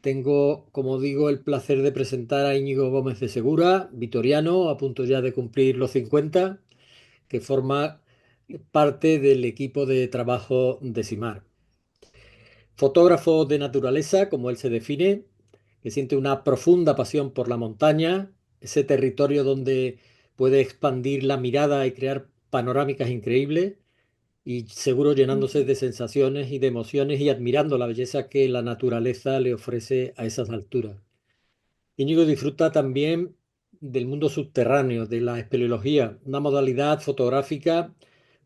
Tengo, como digo, el placer de presentar a Íñigo Gómez de Segura, vitoriano, a punto ya de cumplir los 50, que forma parte del equipo de trabajo de SIMAR. Fotógrafo de naturaleza, como él se define, que siente una profunda pasión por la montaña, ese territorio donde puede expandir la mirada y crear panorámicas increíbles y seguro llenándose de sensaciones y de emociones y admirando la belleza que la naturaleza le ofrece a esas alturas. Íñigo disfruta también del mundo subterráneo, de la espeleología, una modalidad fotográfica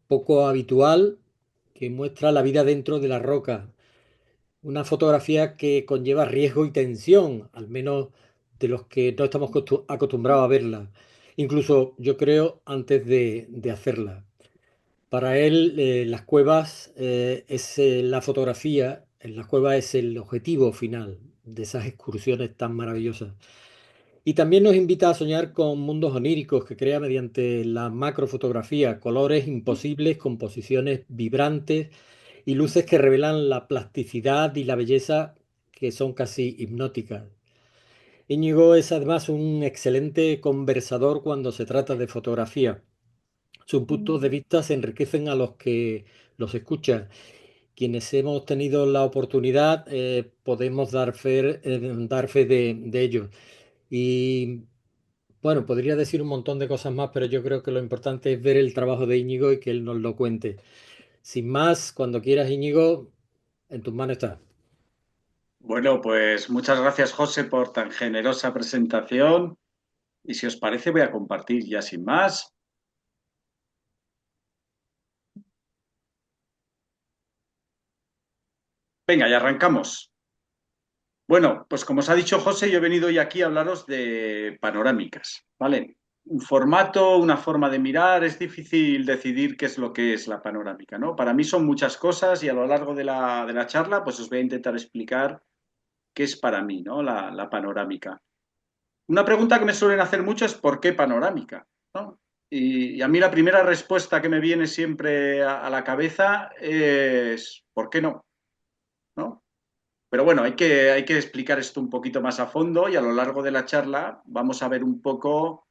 poco habitual que muestra la vida dentro de la roca. Una fotografía que conlleva riesgo y tensión, al menos de los que no estamos acostumbrados a verla. Incluso yo creo antes de hacerla. Para él, las cuevas es la fotografía, en las cuevas es el objetivo final de esas excursiones tan maravillosas. Y también nos invita a soñar con mundos oníricos que crea mediante la macrofotografía, colores imposibles, composiciones vibrantes y luces que revelan la plasticidad y la belleza que son casi hipnóticas. Íñigo es además un excelente conversador cuando se trata de fotografía. Sus puntos de vista se enriquecen a los que los escuchan. Quienes hemos tenido la oportunidad podemos dar fe de ello. Y bueno, podría decir un montón de cosas más, pero yo creo que lo importante es ver el trabajo de Íñigo y que él nos lo cuente. Sin más, cuando quieras, Íñigo, en tus manos está. Bueno, pues muchas gracias, José, por tan generosa presentación. Y si os parece, voy a compartir ya sin más. Venga, ya arrancamos. Bueno, pues como os ha dicho José, yo he venido hoy aquí a hablaros de panorámicas, ¿vale? Un formato, una forma de mirar, es difícil decidir qué es lo que es la panorámica, ¿no? Para mí son muchas cosas y a lo largo de la charla, pues os voy a intentar explicar qué es para mí, ¿no? La panorámica. Una pregunta que me suelen hacer mucho es ¿por qué panorámica? ¿No? Y a mí la primera respuesta que me viene siempre a la cabeza es ¿por qué no? ¿No? Pero bueno, hay que explicar esto un poquito más a fondo y a lo largo de la charla vamos a ver un poco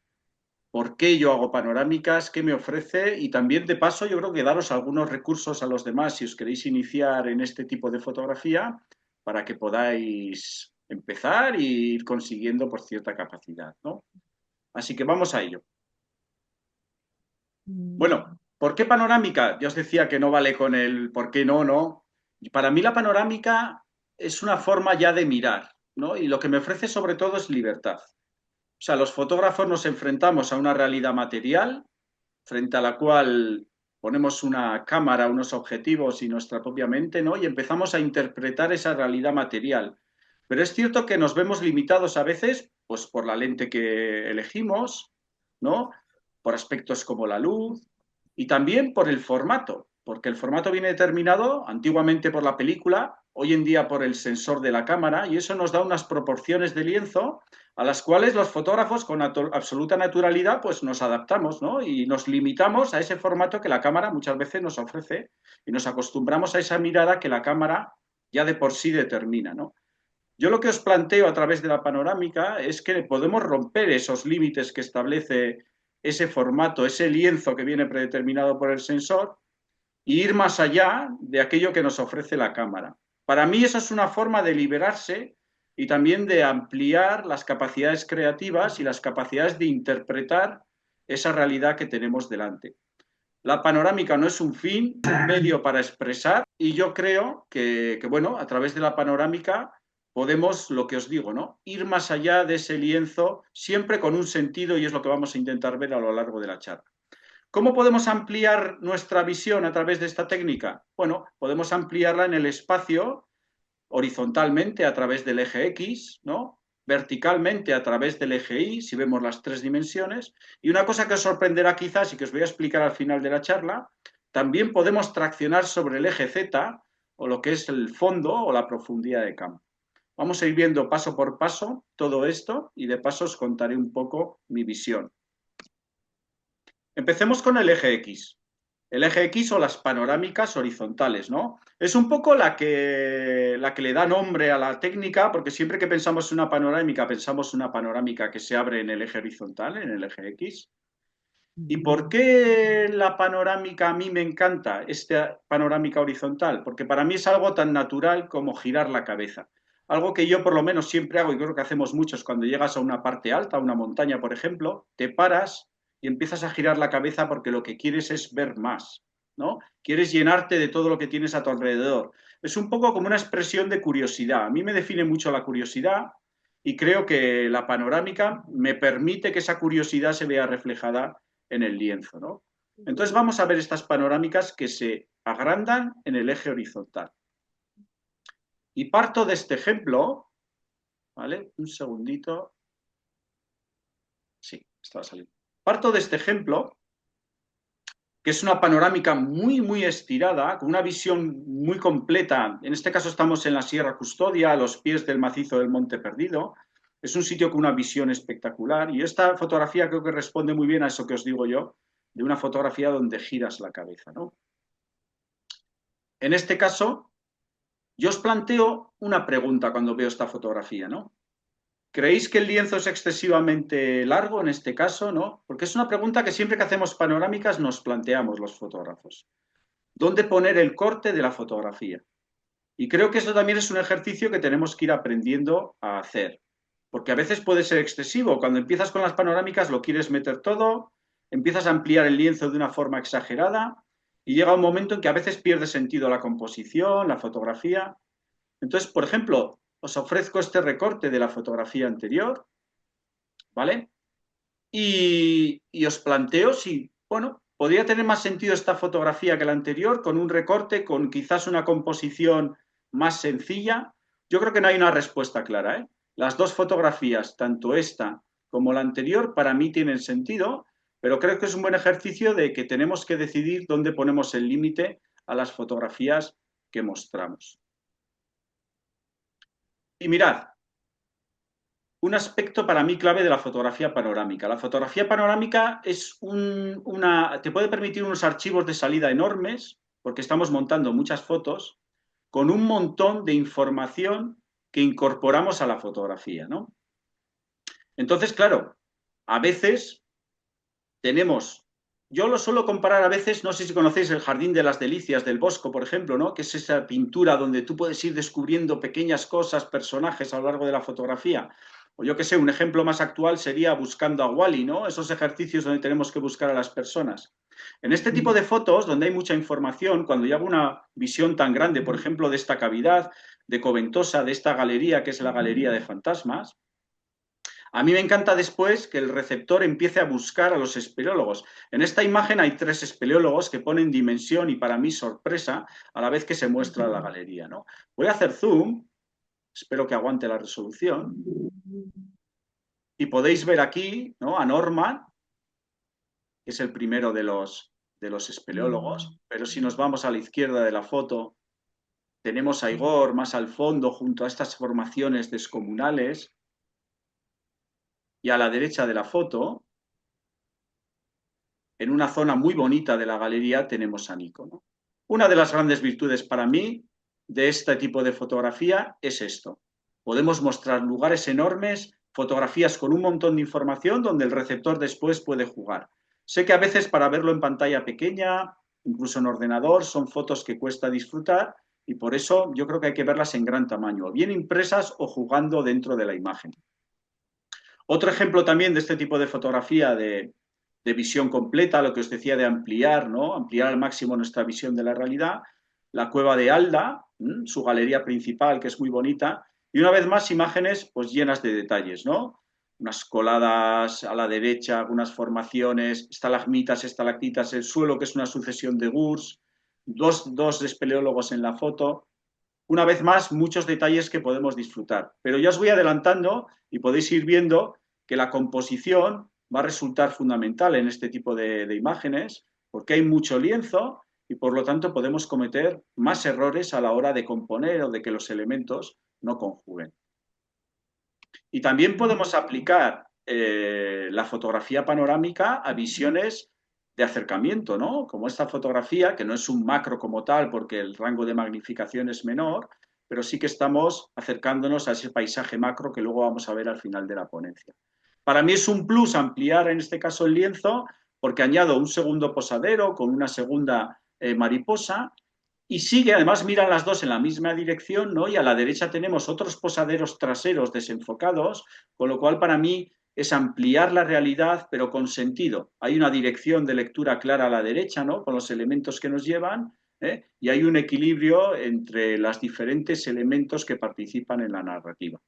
por qué yo hago panorámicas, qué me ofrece y también de paso yo creo que daros algunos recursos a los demás si os queréis iniciar en este tipo de fotografía para que podáis empezar e ir consiguiendo por cierta capacidad, ¿no? Así que vamos a ello. Bueno, ¿por qué panorámica? Ya os decía que no vale con el por qué no, no. Y para mí la panorámica es una forma ya de mirar, ¿no? Y lo que me ofrece sobre todo es libertad. O sea, los fotógrafos nos enfrentamos a una realidad material frente a la cual ponemos una cámara, unos objetivos y nuestra propia mente, ¿no? Y empezamos a interpretar esa realidad material. Pero es cierto que nos vemos limitados a veces, pues por la lente que elegimos, ¿no? Por aspectos como la luz y también por el formato, porque el formato viene determinado antiguamente por la película, hoy en día por el sensor de la cámara, y eso nos da unas proporciones de lienzo a las cuales los fotógrafos con absoluta naturalidad pues nos adaptamos, ¿no? Y nos limitamos a ese formato que la cámara muchas veces nos ofrece y nos acostumbramos a esa mirada que la cámara ya de por sí determina, ¿no? Yo lo que os planteo a través de la panorámica es que podemos romper esos límites que establece ese formato, ese lienzo que viene predeterminado por el sensor e ir más allá de aquello que nos ofrece la cámara. Para mí eso es una forma de liberarse y también de ampliar las capacidades creativas y las capacidades de interpretar esa realidad que tenemos delante. La panorámica no es un fin, un medio para expresar y yo creo bueno, a través de la panorámica podemos, lo que os digo, ¿no? Ir más allá de ese lienzo siempre con un sentido y es lo que vamos a intentar ver a lo largo de la charla. ¿Cómo podemos ampliar nuestra visión a través de esta técnica? Bueno, podemos ampliarla en el espacio horizontalmente a través del eje X, ¿no? Verticalmente a través del eje Y, si vemos las tres dimensiones. Y una cosa que os sorprenderá quizás y que os voy a explicar al final de la charla, también podemos traccionar sobre el eje Z, o lo que es el fondo o la profundidad de campo. Vamos a ir viendo paso por paso todo esto y de paso os contaré un poco mi visión. Empecemos con el eje X. el eje X o las panorámicas horizontales, ¿no? Es un poco la que le da nombre a la técnica, porque siempre que pensamos en una panorámica que se abre en el eje horizontal, en el eje X. ¿Y por qué la panorámica a mí me encanta, esta panorámica horizontal? Porque para mí es algo tan natural como girar la cabeza. Algo que yo por lo menos siempre hago y creo que hacemos muchos cuando llegas a una parte alta, a una montaña, por ejemplo, te paras y empiezas a girar la cabeza porque lo que quieres es ver más, ¿no? Quieres llenarte de todo lo que tienes a tu alrededor. Es un poco como una expresión de curiosidad. A mí me define mucho la curiosidad y creo que la panorámica me permite que esa curiosidad se vea reflejada en el lienzo, ¿no? Entonces vamos a ver estas panorámicas que se agrandan en el eje horizontal. Y parto de este ejemplo, ¿vale? Un segundito. Sí, estaba saliendo. Parto de este ejemplo, que es una panorámica muy, muy estirada, con una visión muy completa. En este caso estamos en la Sierra Custodia, a los pies del macizo del Monte Perdido. Es un sitio con una visión espectacular y esta fotografía creo que responde muy bien a eso que os digo yo, de una fotografía donde giras la cabeza, ¿no? En este caso, yo os planteo una pregunta cuando veo esta fotografía, ¿no? ¿Creéis que el lienzo es excesivamente largo en este caso, no? Porque es una pregunta que siempre que hacemos panorámicas nos planteamos los fotógrafos. ¿Dónde poner el corte de la fotografía? Y creo que eso también es un ejercicio que tenemos que ir aprendiendo a hacer, porque a veces puede ser excesivo. Cuando empiezas con las panorámicas lo quieres meter todo, empiezas a ampliar el lienzo de una forma exagerada y llega un momento en que a veces pierde sentido la composición, la fotografía. Entonces, por ejemplo, os ofrezco este recorte de la fotografía anterior, ¿vale? Y os planteo si, bueno, podría tener más sentido esta fotografía que la anterior, con un recorte, con quizás una composición más sencilla. Yo creo que no hay una respuesta clara, ¿eh? Las dos fotografías, tanto esta como la anterior, para mí tienen sentido, pero creo que es un buen ejercicio de que tenemos que decidir dónde ponemos el límite a las fotografías que mostramos. Y mirad, un aspecto para mí clave de la fotografía panorámica. La fotografía panorámica te puede permitir unos archivos de salida enormes, porque estamos montando muchas fotos, con un montón de información que incorporamos a la fotografía, ¿no? Entonces, claro, a veces tenemos, yo lo suelo comparar a veces, no sé si conocéis el Jardín de las Delicias del Bosco, por ejemplo, ¿no? Que es esa pintura donde tú puedes ir descubriendo pequeñas cosas, personajes a lo largo de la fotografía. O yo que sé, un ejemplo más actual sería Buscando a Wally, ¿no? Esos ejercicios donde tenemos que buscar a las personas. En este tipo de fotos, donde hay mucha información, cuando yo hago una visión tan grande, por ejemplo, de esta cavidad de Coventosa, de esta galería que es la Galería de Fantasmas, a mí me encanta después que el receptor empiece a buscar a los espeleólogos. En esta imagen hay 3 espeleólogos que ponen dimensión y para mí sorpresa a la vez que se muestra la galería, ¿no? Voy a hacer zoom, espero que aguante la resolución, y podéis ver aquí, ¿no? A Norman, que es el primero de los espeleólogos, pero si nos vamos a la izquierda de la foto, tenemos a Igor más al fondo junto a estas formaciones descomunales, y a la derecha de la foto, en una zona muy bonita de la galería, tenemos a Nico, ¿no? Una de las grandes virtudes para mí de este tipo de fotografía es esto. Podemos mostrar lugares enormes, fotografías con un montón de información donde el receptor después puede jugar. Sé que a veces para verlo en pantalla pequeña, incluso en ordenador, son fotos que cuesta disfrutar y por eso yo creo que hay que verlas en gran tamaño, bien impresas o jugando dentro de la imagen. Otro ejemplo también de este tipo de fotografía de visión completa, lo que os decía de ampliar, ¿no? Ampliar al máximo nuestra visión de la realidad, la cueva de Alda, su galería principal, que es muy bonita, y una vez más imágenes pues llenas de detalles, ¿no? Unas coladas a la derecha, algunas formaciones, estalagmitas, estalactitas, el suelo que es una sucesión de gurs, dos espeleólogos en la foto. Una vez más, muchos detalles que podemos disfrutar. Pero ya os voy adelantando y podéis ir viendo que la composición va a resultar fundamental en este tipo de imágenes, porque hay mucho lienzo y por lo tanto podemos cometer más errores a la hora de componer o de que los elementos no conjuguen. Y también podemos aplicar la fotografía panorámica a visiones de acercamiento, ¿no? Como esta fotografía, que no es un macro como tal, porque el rango de magnificación es menor, pero sí que estamos acercándonos a ese paisaje macro que luego vamos a ver al final de la ponencia. Para mí es un plus ampliar en este caso el lienzo, porque añado un segundo posadero con una segunda mariposa, y sigue, además miran las dos en la misma dirección, ¿no? Y a la derecha tenemos otros posaderos traseros desenfocados, con lo cual para mí es ampliar la realidad, pero con sentido. Hay una dirección de lectura clara a la derecha, ¿no? Con los elementos que nos llevan, y hay un equilibrio entre los diferentes elementos que participan en la narrativa.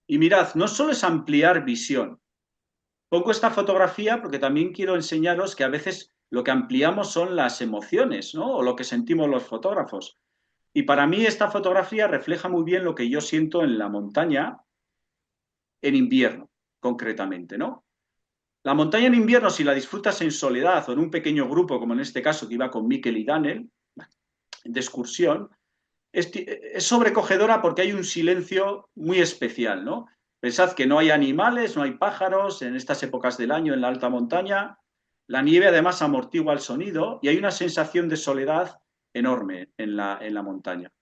Y mirad, no solo es ampliar visión. Pongo esta fotografía porque también quiero enseñaros que a veces lo que ampliamos son las emociones, ¿no? O lo que sentimos los fotógrafos. Y para mí esta fotografía refleja muy bien lo que yo siento en la montaña en invierno, concretamente, ¿no? La montaña en invierno, si la disfrutas en soledad o en un pequeño grupo, como en este caso que iba con Miquel y Daniel, de excursión, es sobrecogedora porque hay un silencio muy especial, ¿no? Pensad que no hay animales, no hay pájaros en estas épocas del año en la alta montaña. La nieve además amortigua el sonido y hay una sensación de soledad enorme en la montaña.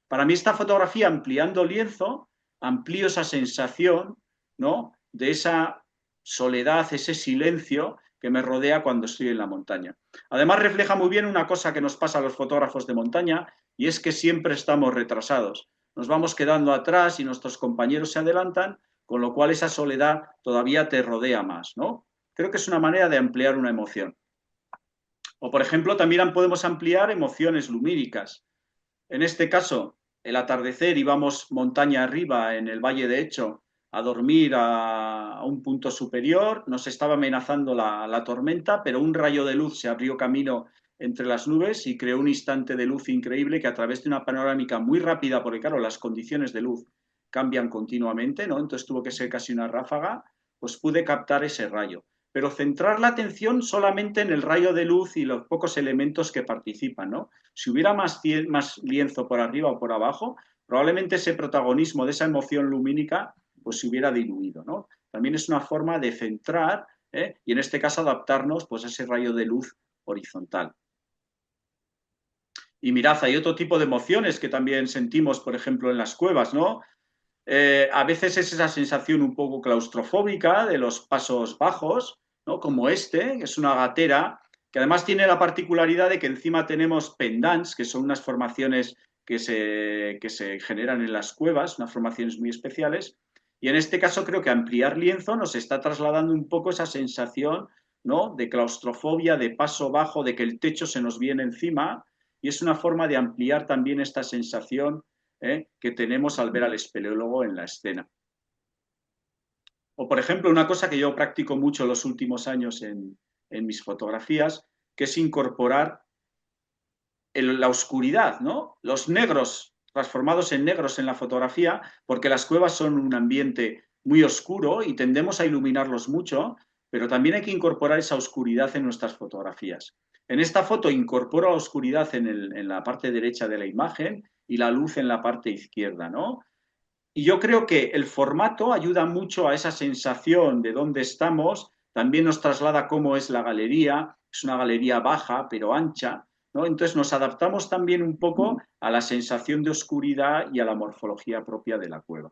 Para mí esta fotografía, ampliando lienzo, amplío esa sensación, ¿no? De esa soledad, ese silencio que me rodea cuando estoy en la montaña. Además refleja muy bien una cosa que nos pasa a los fotógrafos de montaña, y es que siempre estamos retrasados. Nos vamos quedando atrás y nuestros compañeros se adelantan, con lo cual esa soledad todavía te rodea más, ¿no? Creo que es una manera de ampliar una emoción. O, por ejemplo, también podemos ampliar emociones lumíricas. En este caso, el atardecer, íbamos montaña arriba en el Valle de Hecho a dormir a un punto superior, nos estaba amenazando la tormenta, pero un rayo de luz se abrió camino entre las nubes y creó un instante de luz increíble que a través de una panorámica muy rápida, porque claro, las condiciones de luz cambian continuamente, ¿no? Entonces tuvo que ser casi una ráfaga, pues pude captar ese rayo. Pero centrar la atención solamente en el rayo de luz y los pocos elementos que participan, ¿no? Si hubiera más lienzo por arriba o por abajo, probablemente ese protagonismo de esa emoción lumínica pues se hubiera diluido, ¿no? También es una forma de centrar, y en este caso adaptarnos pues a ese rayo de luz horizontal. Y mirad, hay otro tipo de emociones que también sentimos, por ejemplo, en las cuevas, ¿no? A veces es esa sensación un poco claustrofóbica de los pasos bajos, ¿no? Como este, que es una gatera, que además tiene la particularidad de que encima tenemos pendants, que son unas formaciones que se generan en las cuevas, unas formaciones muy especiales, y en este caso creo que ampliar lienzo nos está trasladando un poco esa sensación, ¿no? De claustrofobia, de paso bajo, de que el techo se nos viene encima, y es una forma de ampliar también esta sensación que tenemos al ver al espeleólogo en la escena. O, por ejemplo, una cosa que yo practico mucho los últimos años en mis fotografías, que es incorporar la oscuridad, ¿no? Los negros transformados en negros en la fotografía, porque las cuevas son un ambiente muy oscuro y tendemos a iluminarlos mucho, pero también hay que incorporar esa oscuridad en nuestras fotografías. En esta foto incorporo la oscuridad en la parte derecha de la imagen y la luz en la parte izquierda, ¿no? Y yo creo que el formato ayuda mucho a esa sensación de dónde estamos, también nos traslada cómo es la galería, es una galería baja pero ancha, ¿no? Entonces nos adaptamos también un poco a la sensación de oscuridad y a la morfología propia de la cueva.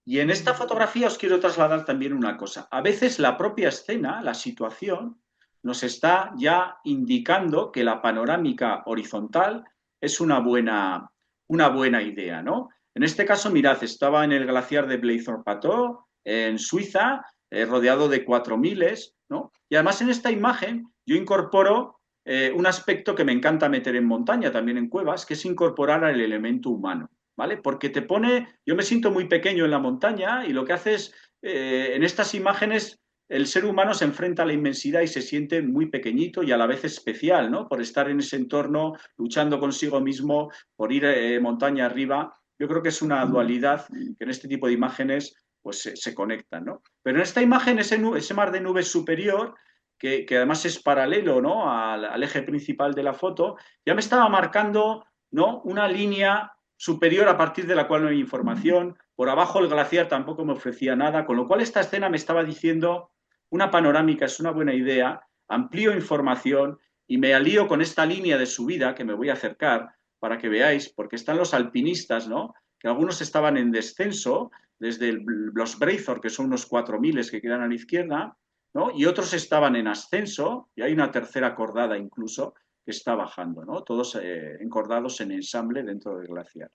Y en esta fotografía os quiero trasladar también una cosa. A veces la propia escena, la situación, nos está ya indicando que la panorámica horizontal es una buena idea, ¿no? En este caso, mirad, estaba en el glaciar de Blaise-Pateau, en Suiza, rodeado de 4000, ¿no? Y además en esta imagen yo incorporo un aspecto que me encanta meter en montaña, también en cuevas, que es incorporar al elemento humano. ¿Vale? Porque te pone, yo me siento muy pequeño en la montaña y lo que hace es, en estas imágenes, el ser humano se enfrenta a la inmensidad y se siente muy pequeñito y a la vez especial, ¿no? Por estar en ese entorno, luchando consigo mismo, por ir montaña arriba. Yo creo que es una dualidad que en este tipo de imágenes pues se conectan, ¿no? Pero en esta imagen, ese mar de nubes superior, que además es paralelo, ¿no? Al eje principal de la foto, ya me estaba marcando, ¿no? Una línea superior a partir de la cual no hay información, por abajo el glaciar tampoco me ofrecía nada, con lo cual esta escena me estaba diciendo una panorámica es una buena idea, amplío información y me alío con esta línea de subida que me voy a acercar para que veáis, porque están los alpinistas, ¿no? Que algunos estaban en descenso desde los Breithorn, que son unos 4000 que quedan a la izquierda, ¿no? Y otros estaban en ascenso, y hay una tercera cordada incluso que está bajando, ¿no? Todos encordados en ensamble dentro del glaciar.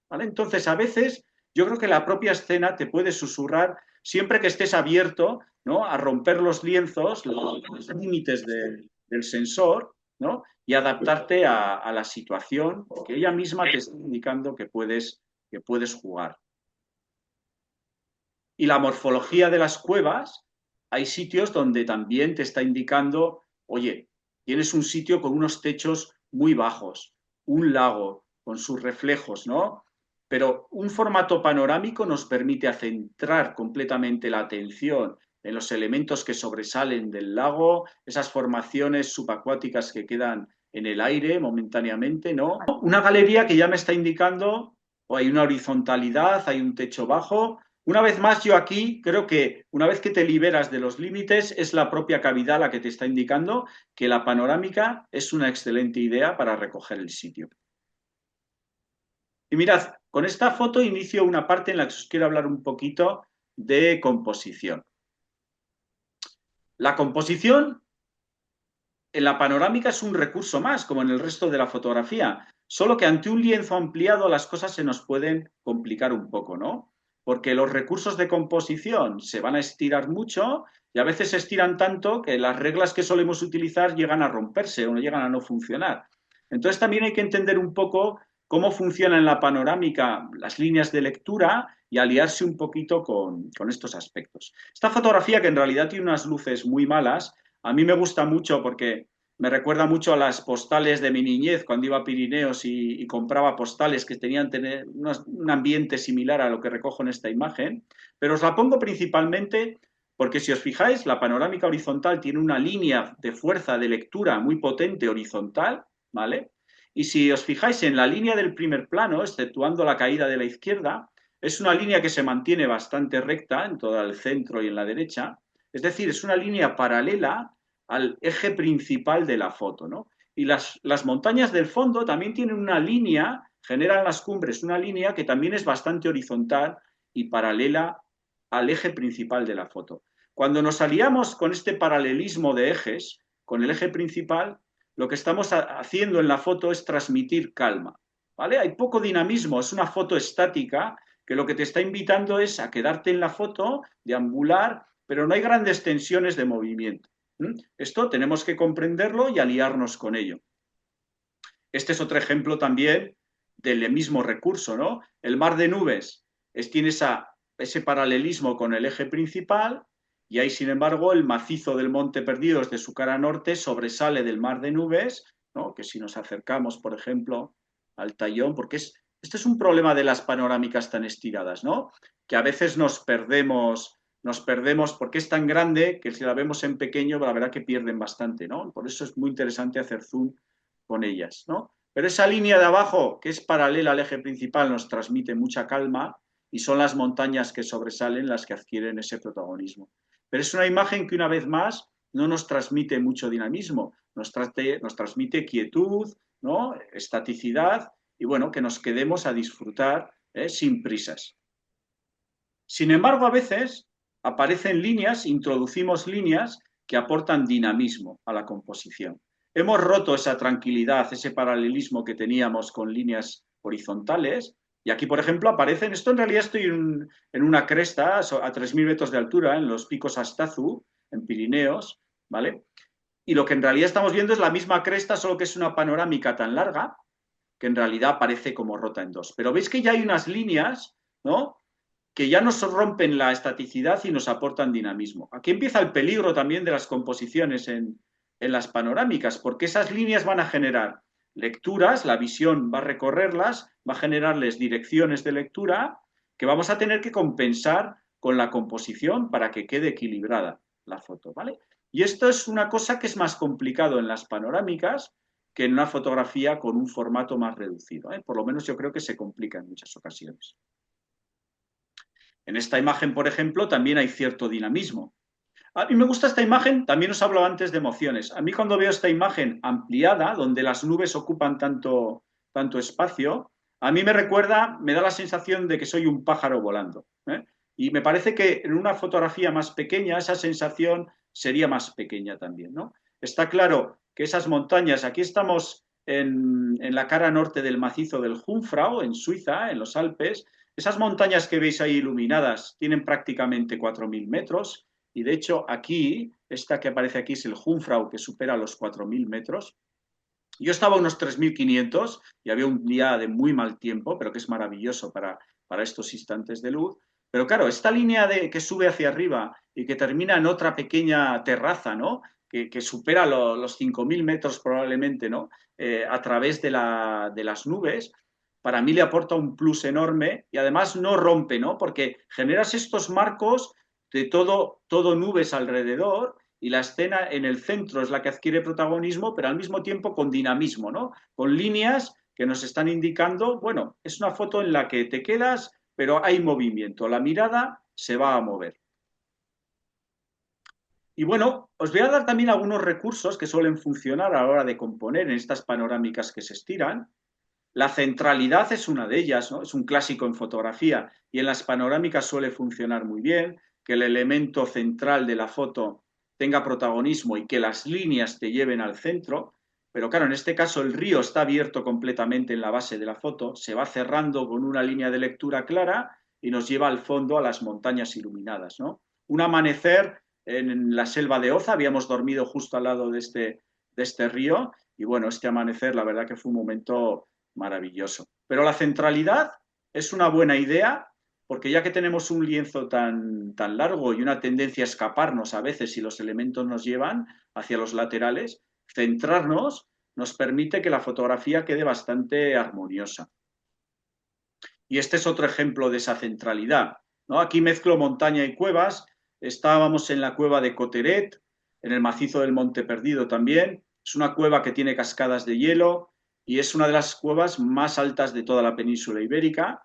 ¿Vale? Entonces, a veces yo creo que la propia escena te puede susurrar siempre que estés abierto, ¿no? A romper los lienzos, los límites del sensor, ¿no? Y adaptarte a la situación que ella misma te está indicando que puedes jugar. Y la morfología de las cuevas, hay sitios donde también te está indicando, oye, tienes un sitio con unos techos muy bajos, un lago con sus reflejos, ¿no? Pero un formato panorámico nos permite centrar completamente la atención en los elementos que sobresalen del lago, esas formaciones subacuáticas que quedan en el aire momentáneamente, ¿no? Una galería que ya me está indicando, o hay una horizontalidad, hay un techo bajo. Una vez más, yo aquí creo que una vez que te liberas de los límites, es la propia cavidad la que te está indicando que la panorámica es una excelente idea para recoger el sitio. Y mirad, con esta foto inicio una parte en la que os quiero hablar un poquito de composición. La composición en la panorámica es un recurso más, como en el resto de la fotografía, solo que ante un lienzo ampliado las cosas se nos pueden complicar un poco, ¿no? Porque los recursos de composición se van a estirar mucho y a veces se estiran tanto que las reglas que solemos utilizar llegan a romperse o llegan a no funcionar. Entonces también hay que entender un poco cómo funcionan en la panorámica las líneas de lectura y aliarse un poquito con estos aspectos. Esta fotografía, que en realidad tiene unas luces muy malas, a mí me gusta mucho porque me recuerda mucho a las postales de mi niñez cuando iba a Pirineos y compraba postales que tenían tener un ambiente similar a lo que recojo en esta imagen, pero os la pongo principalmente porque si os fijáis, la panorámica horizontal tiene una línea de fuerza de lectura muy potente horizontal, ¿vale? Y si os fijáis en la línea del primer plano, exceptuando la caída de la izquierda, es una línea que se mantiene bastante recta en todo el centro y en la derecha, es decir, es una línea paralela al eje principal de la foto, ¿no? Y las montañas del fondo también tienen una línea, generan las cumbres una línea que también es bastante horizontal y paralela al eje principal de la foto. Cuando nos aliamos con este paralelismo de ejes, con el eje principal, lo que estamos haciendo en la foto es transmitir calma, ¿vale? Hay poco dinamismo, es una foto estática que lo que te está invitando es a quedarte en la foto, deambular, pero no hay grandes tensiones de movimiento. Esto tenemos que comprenderlo y aliarnos con ello. Este es otro ejemplo también del mismo recurso, ¿no? El mar de nubes tiene ese paralelismo con el eje principal y ahí, sin embargo, el macizo del Monte Perdido desde su cara norte sobresale del mar de nubes, ¿no? Que si nos acercamos, por ejemplo, al Tallón, porque este es un problema de las panorámicas tan estiradas, ¿no? Que a veces nos perdemos porque es tan grande que si la vemos en pequeño, la verdad que pierden bastante, ¿no? Por eso es muy interesante hacer zoom con ellas, ¿no? Pero esa línea de abajo, que es paralela al eje principal, nos transmite mucha calma y son las montañas que sobresalen las que adquieren ese protagonismo. Pero es una imagen que una vez más no nos transmite mucho dinamismo, nos transmite quietud, ¿no? Estaticidad y bueno, que nos quedemos a disfrutar sin prisas. Sin embargo, a veces aparecen líneas, introducimos líneas que aportan dinamismo a la composición. Hemos roto esa tranquilidad, ese paralelismo que teníamos con líneas horizontales. Y aquí, por ejemplo, aparecen, esto en realidad estoy en una cresta a 3000 metros de altura, en los picos Astazu, en Pirineos, ¿vale? Y lo que en realidad estamos viendo es la misma cresta, solo que es una panorámica tan larga que en realidad parece como rota en dos. Pero veis que ya hay unas líneas, ¿no? Que ya nos rompen la estaticidad y nos aportan dinamismo. Aquí empieza el peligro también de las composiciones en las panorámicas, porque esas líneas van a generar lecturas, la visión va a recorrerlas, va a generarles direcciones de lectura que vamos a tener que compensar con la composición para que quede equilibrada la foto, ¿vale? Y esto es una cosa que es más complicado en las panorámicas, que en una fotografía con un formato más reducido, ¿eh? Por lo menos yo creo que se complica en muchas ocasiones. En esta imagen, por ejemplo, también hay cierto dinamismo. A mí me gusta esta imagen, también os hablo antes de emociones. A mí cuando veo esta imagen ampliada, donde las nubes ocupan tanto espacio, a mí me recuerda, me da la sensación de que soy un pájaro volando, ¿eh? Y me parece que en una fotografía más pequeña esa sensación sería más pequeña también, ¿no? Está claro que esas montañas, aquí estamos en la cara norte del macizo del Jungfrau, en Suiza, en los Alpes, esas montañas que veis ahí iluminadas tienen prácticamente 4.000 metros, y de hecho aquí, esta que aparece aquí es el Jungfrau, que supera los 4.000 metros. Yo estaba a unos 3.500 y había un día de muy mal tiempo, pero que es maravilloso para estos instantes de luz. Pero claro, esta línea que sube hacia arriba y que termina en otra pequeña terraza, ¿no? Que supera los 5.000 metros probablemente, ¿no? A través de las nubes, para mí le aporta un plus enorme y además no rompe, ¿no? Porque generas estos marcos de todo nubes alrededor y la escena en el centro es la que adquiere protagonismo, pero al mismo tiempo con dinamismo, ¿no? Con líneas que nos están indicando, bueno, es una foto en la que te quedas, pero hay movimiento, la mirada se va a mover. Y bueno, os voy a dar también algunos recursos que suelen funcionar a la hora de componer en estas panorámicas que se estiran. La centralidad es una de ellas, ¿no? Es un clásico en fotografía y en las panorámicas suele funcionar muy bien, que el elemento central de la foto tenga protagonismo y que las líneas te lleven al centro, pero claro, en este caso el río está abierto completamente en la base de la foto, se va cerrando con una línea de lectura clara y nos lleva al fondo a las montañas iluminadas, ¿no? Un amanecer en la selva de Oza, habíamos dormido justo al lado de este río y bueno, este amanecer la verdad que fue un momento maravilloso. Pero la centralidad es una buena idea porque ya que tenemos un lienzo tan largo y una tendencia a escaparnos a veces si los elementos nos llevan hacia los laterales, centrarnos nos permite que la fotografía quede bastante armoniosa. Y este es otro ejemplo de esa centralidad, ¿no? Aquí mezclo montaña y cuevas. Estábamos en la cueva de Coteret, en el macizo del Monte Perdido también. Es una cueva que tiene cascadas de hielo y es una de las cuevas más altas de toda la península ibérica.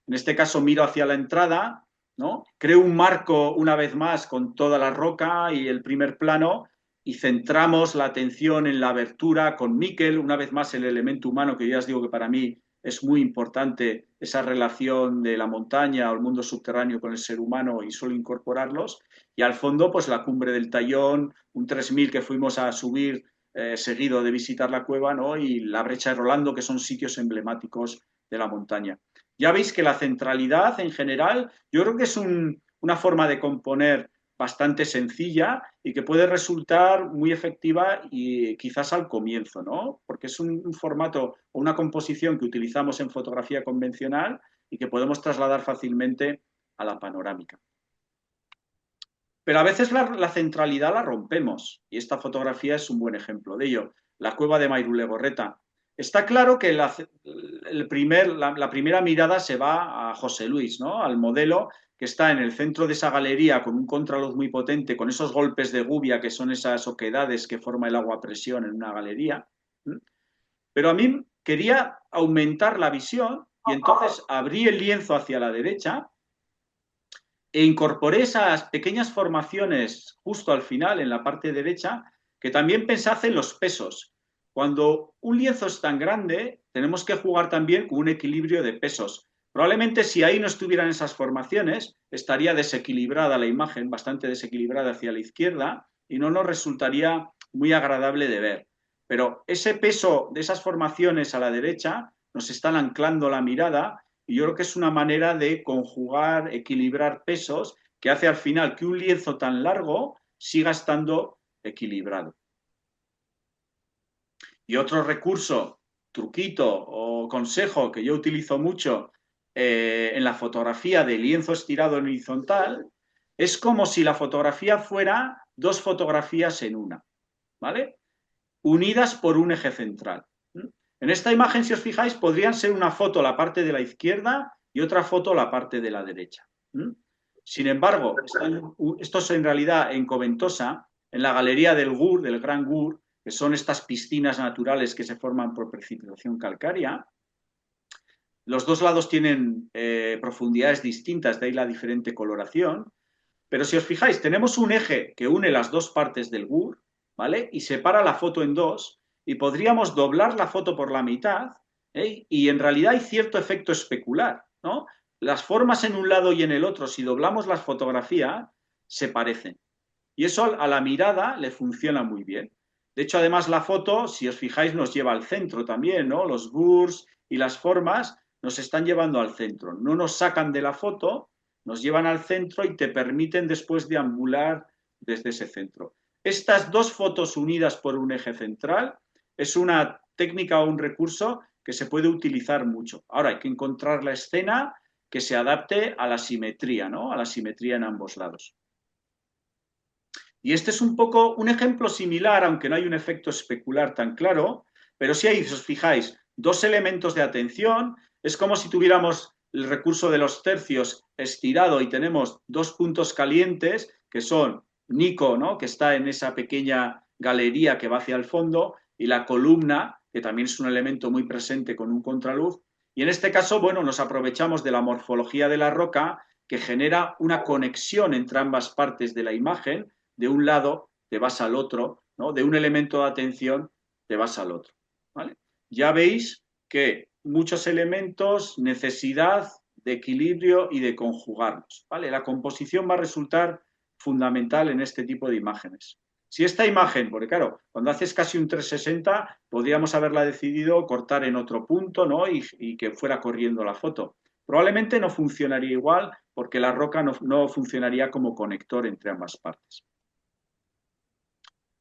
En este caso miro hacia la entrada, ¿no? Creo un marco una vez más con toda la roca y el primer plano y centramos la atención en la abertura con níquel, una vez más el elemento humano que ya os digo que para mí es muy importante esa relación de la montaña o el mundo subterráneo con el ser humano y suelo incorporarlos. Y al fondo, pues la cumbre del Tallón, un 3.000 que fuimos a subir seguido de visitar la cueva, ¿no? Y la brecha de Rolando, que son sitios emblemáticos de la montaña. Ya veis que la centralidad en general, yo creo que es una forma de componer bastante sencilla y que puede resultar muy efectiva y quizás al comienzo, ¿no? Porque es un formato o una composición que utilizamos en fotografía convencional y que podemos trasladar fácilmente a la panorámica. Pero a veces la centralidad la rompemos y esta fotografía es un buen ejemplo de ello. La cueva de Mairule-Gorreta. Está claro que la primera mirada se va a José Luis, ¿no? Al modelo que está en el centro de esa galería con un contraluz muy potente, con esos golpes de gubia que son esas oquedades que forma el agua a presión en una galería. Pero a mí quería aumentar la visión y entonces abrí el lienzo hacia la derecha e incorporé esas pequeñas formaciones justo al final, en la parte derecha, que también pensad en los pesos. Cuando un lienzo es tan grande, tenemos que jugar también con un equilibrio de pesos. Probablemente si ahí no estuvieran esas formaciones, estaría desequilibrada la imagen, bastante desequilibrada hacia la izquierda, y no nos resultaría muy agradable de ver. Pero ese peso de esas formaciones a la derecha nos están anclando la mirada y yo creo que es una manera de conjugar, equilibrar pesos que hace al final que un lienzo tan largo siga estando equilibrado. Y otro recurso, truquito o consejo que yo utilizo mucho en la fotografía de lienzo estirado en horizontal es como si la fotografía fuera dos fotografías en una, ¿vale? Unidas por un eje central. En esta imagen, si os fijáis, podrían ser una foto la parte de la izquierda y otra foto la parte de la derecha. Sin embargo, esto es en realidad en Coventosa, en la galería del Gur, del Gran Gur, que son estas piscinas naturales que se forman por precipitación calcárea. Los dos lados tienen profundidades distintas, de ahí la diferente coloración. Pero si os fijáis, tenemos un eje que une las dos partes del GUR, ¿vale? Y separa la foto en dos, y podríamos doblar la foto por la mitad, ¿eh? Y en realidad hay cierto efecto especular, ¿no? Las formas en un lado y en el otro, si doblamos la fotografía, se parecen. Y eso a la mirada le funciona muy bien. De hecho, además, la foto, si os fijáis, nos lleva al centro también, ¿no? Los GURs y las formas nos están llevando al centro. No nos sacan de la foto, nos llevan al centro y te permiten después deambular desde ese centro. Estas dos fotos unidas por un eje central es una técnica o un recurso que se puede utilizar mucho. Ahora hay que encontrar la escena que se adapte a la simetría, ¿no? A la simetría en ambos lados. Y este es un poco un ejemplo similar, aunque no hay un efecto especular tan claro, pero si ahí, si os fijáis, dos elementos de atención, es como si tuviéramos el recurso de los tercios estirado y tenemos dos puntos calientes, que son Nico, ¿no? Que está en esa pequeña galería que va hacia el fondo, y la columna, que también es un elemento muy presente con un contraluz. Y en este caso, bueno, nos aprovechamos de la morfología de la roca, que genera una conexión entre ambas partes de la imagen. De un lado te vas al otro, ¿no? De un elemento de atención te vas al otro, ¿vale? Ya veis que muchos elementos, necesidad de equilibrio y de conjugarlos, ¿vale? La composición va a resultar fundamental en este tipo de imágenes. Si esta imagen, porque claro, cuando haces casi un 360, podríamos haberla decidido cortar en otro punto, ¿no? Y que fuera corriendo la foto. Probablemente no funcionaría igual porque la roca no funcionaría como conector entre ambas partes.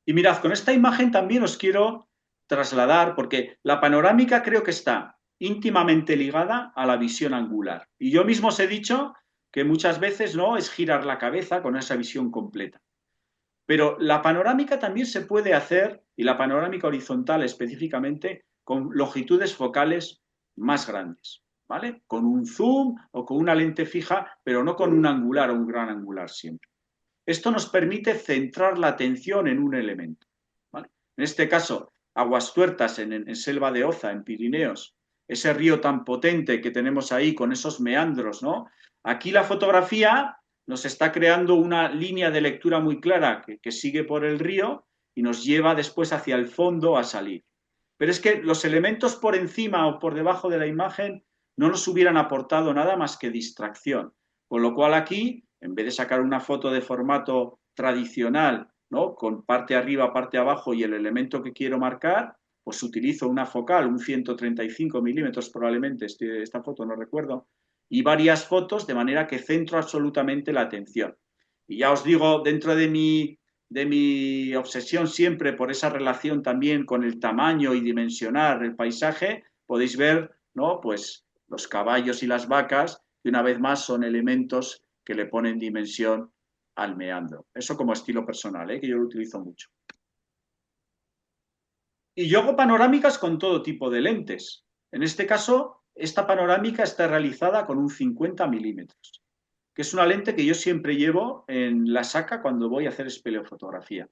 Y mirad, con esta imagen también os quiero trasladar, porque la panorámica creo que está íntimamente ligada a la visión angular. Y yo mismo os he dicho que muchas veces no es girar la cabeza con esa visión completa. Pero la panorámica también se puede hacer, y la panorámica horizontal específicamente, con longitudes focales más grandes, ¿vale? Con un zoom o con una lente fija, pero no con un angular o un gran angular siempre. Esto nos permite centrar la atención en un elemento, ¿vale? En este caso, Aguas Tuertas en Selva de Oza, en Pirineos, ese río tan potente que tenemos ahí con esos meandros, ¿no? Aquí la fotografía nos está creando una línea de lectura muy clara que sigue por el río y nos lleva después hacia el fondo a salir. Pero es que los elementos por encima o por debajo de la imagen no nos hubieran aportado nada más que distracción. Con lo cual aquí, en vez de sacar una foto de formato tradicional, ¿no? Con parte arriba, parte abajo y el elemento que quiero marcar, pues utilizo una focal, un 135 milímetros probablemente, esta foto no recuerdo, y varias fotos de manera que centro absolutamente la atención. Y ya os digo, dentro de mi obsesión siempre por esa relación también con el tamaño y dimensionar el paisaje, podéis ver, ¿no? Pues los caballos y las vacas, que una vez más son elementos que le ponen dimensión al meandro. Eso como estilo personal, que yo lo utilizo mucho. Y yo hago panorámicas con todo tipo de lentes. En este caso, esta panorámica está realizada con un 50 milímetros, que es una lente que yo siempre llevo en la saca cuando voy a hacer espeleofotografía.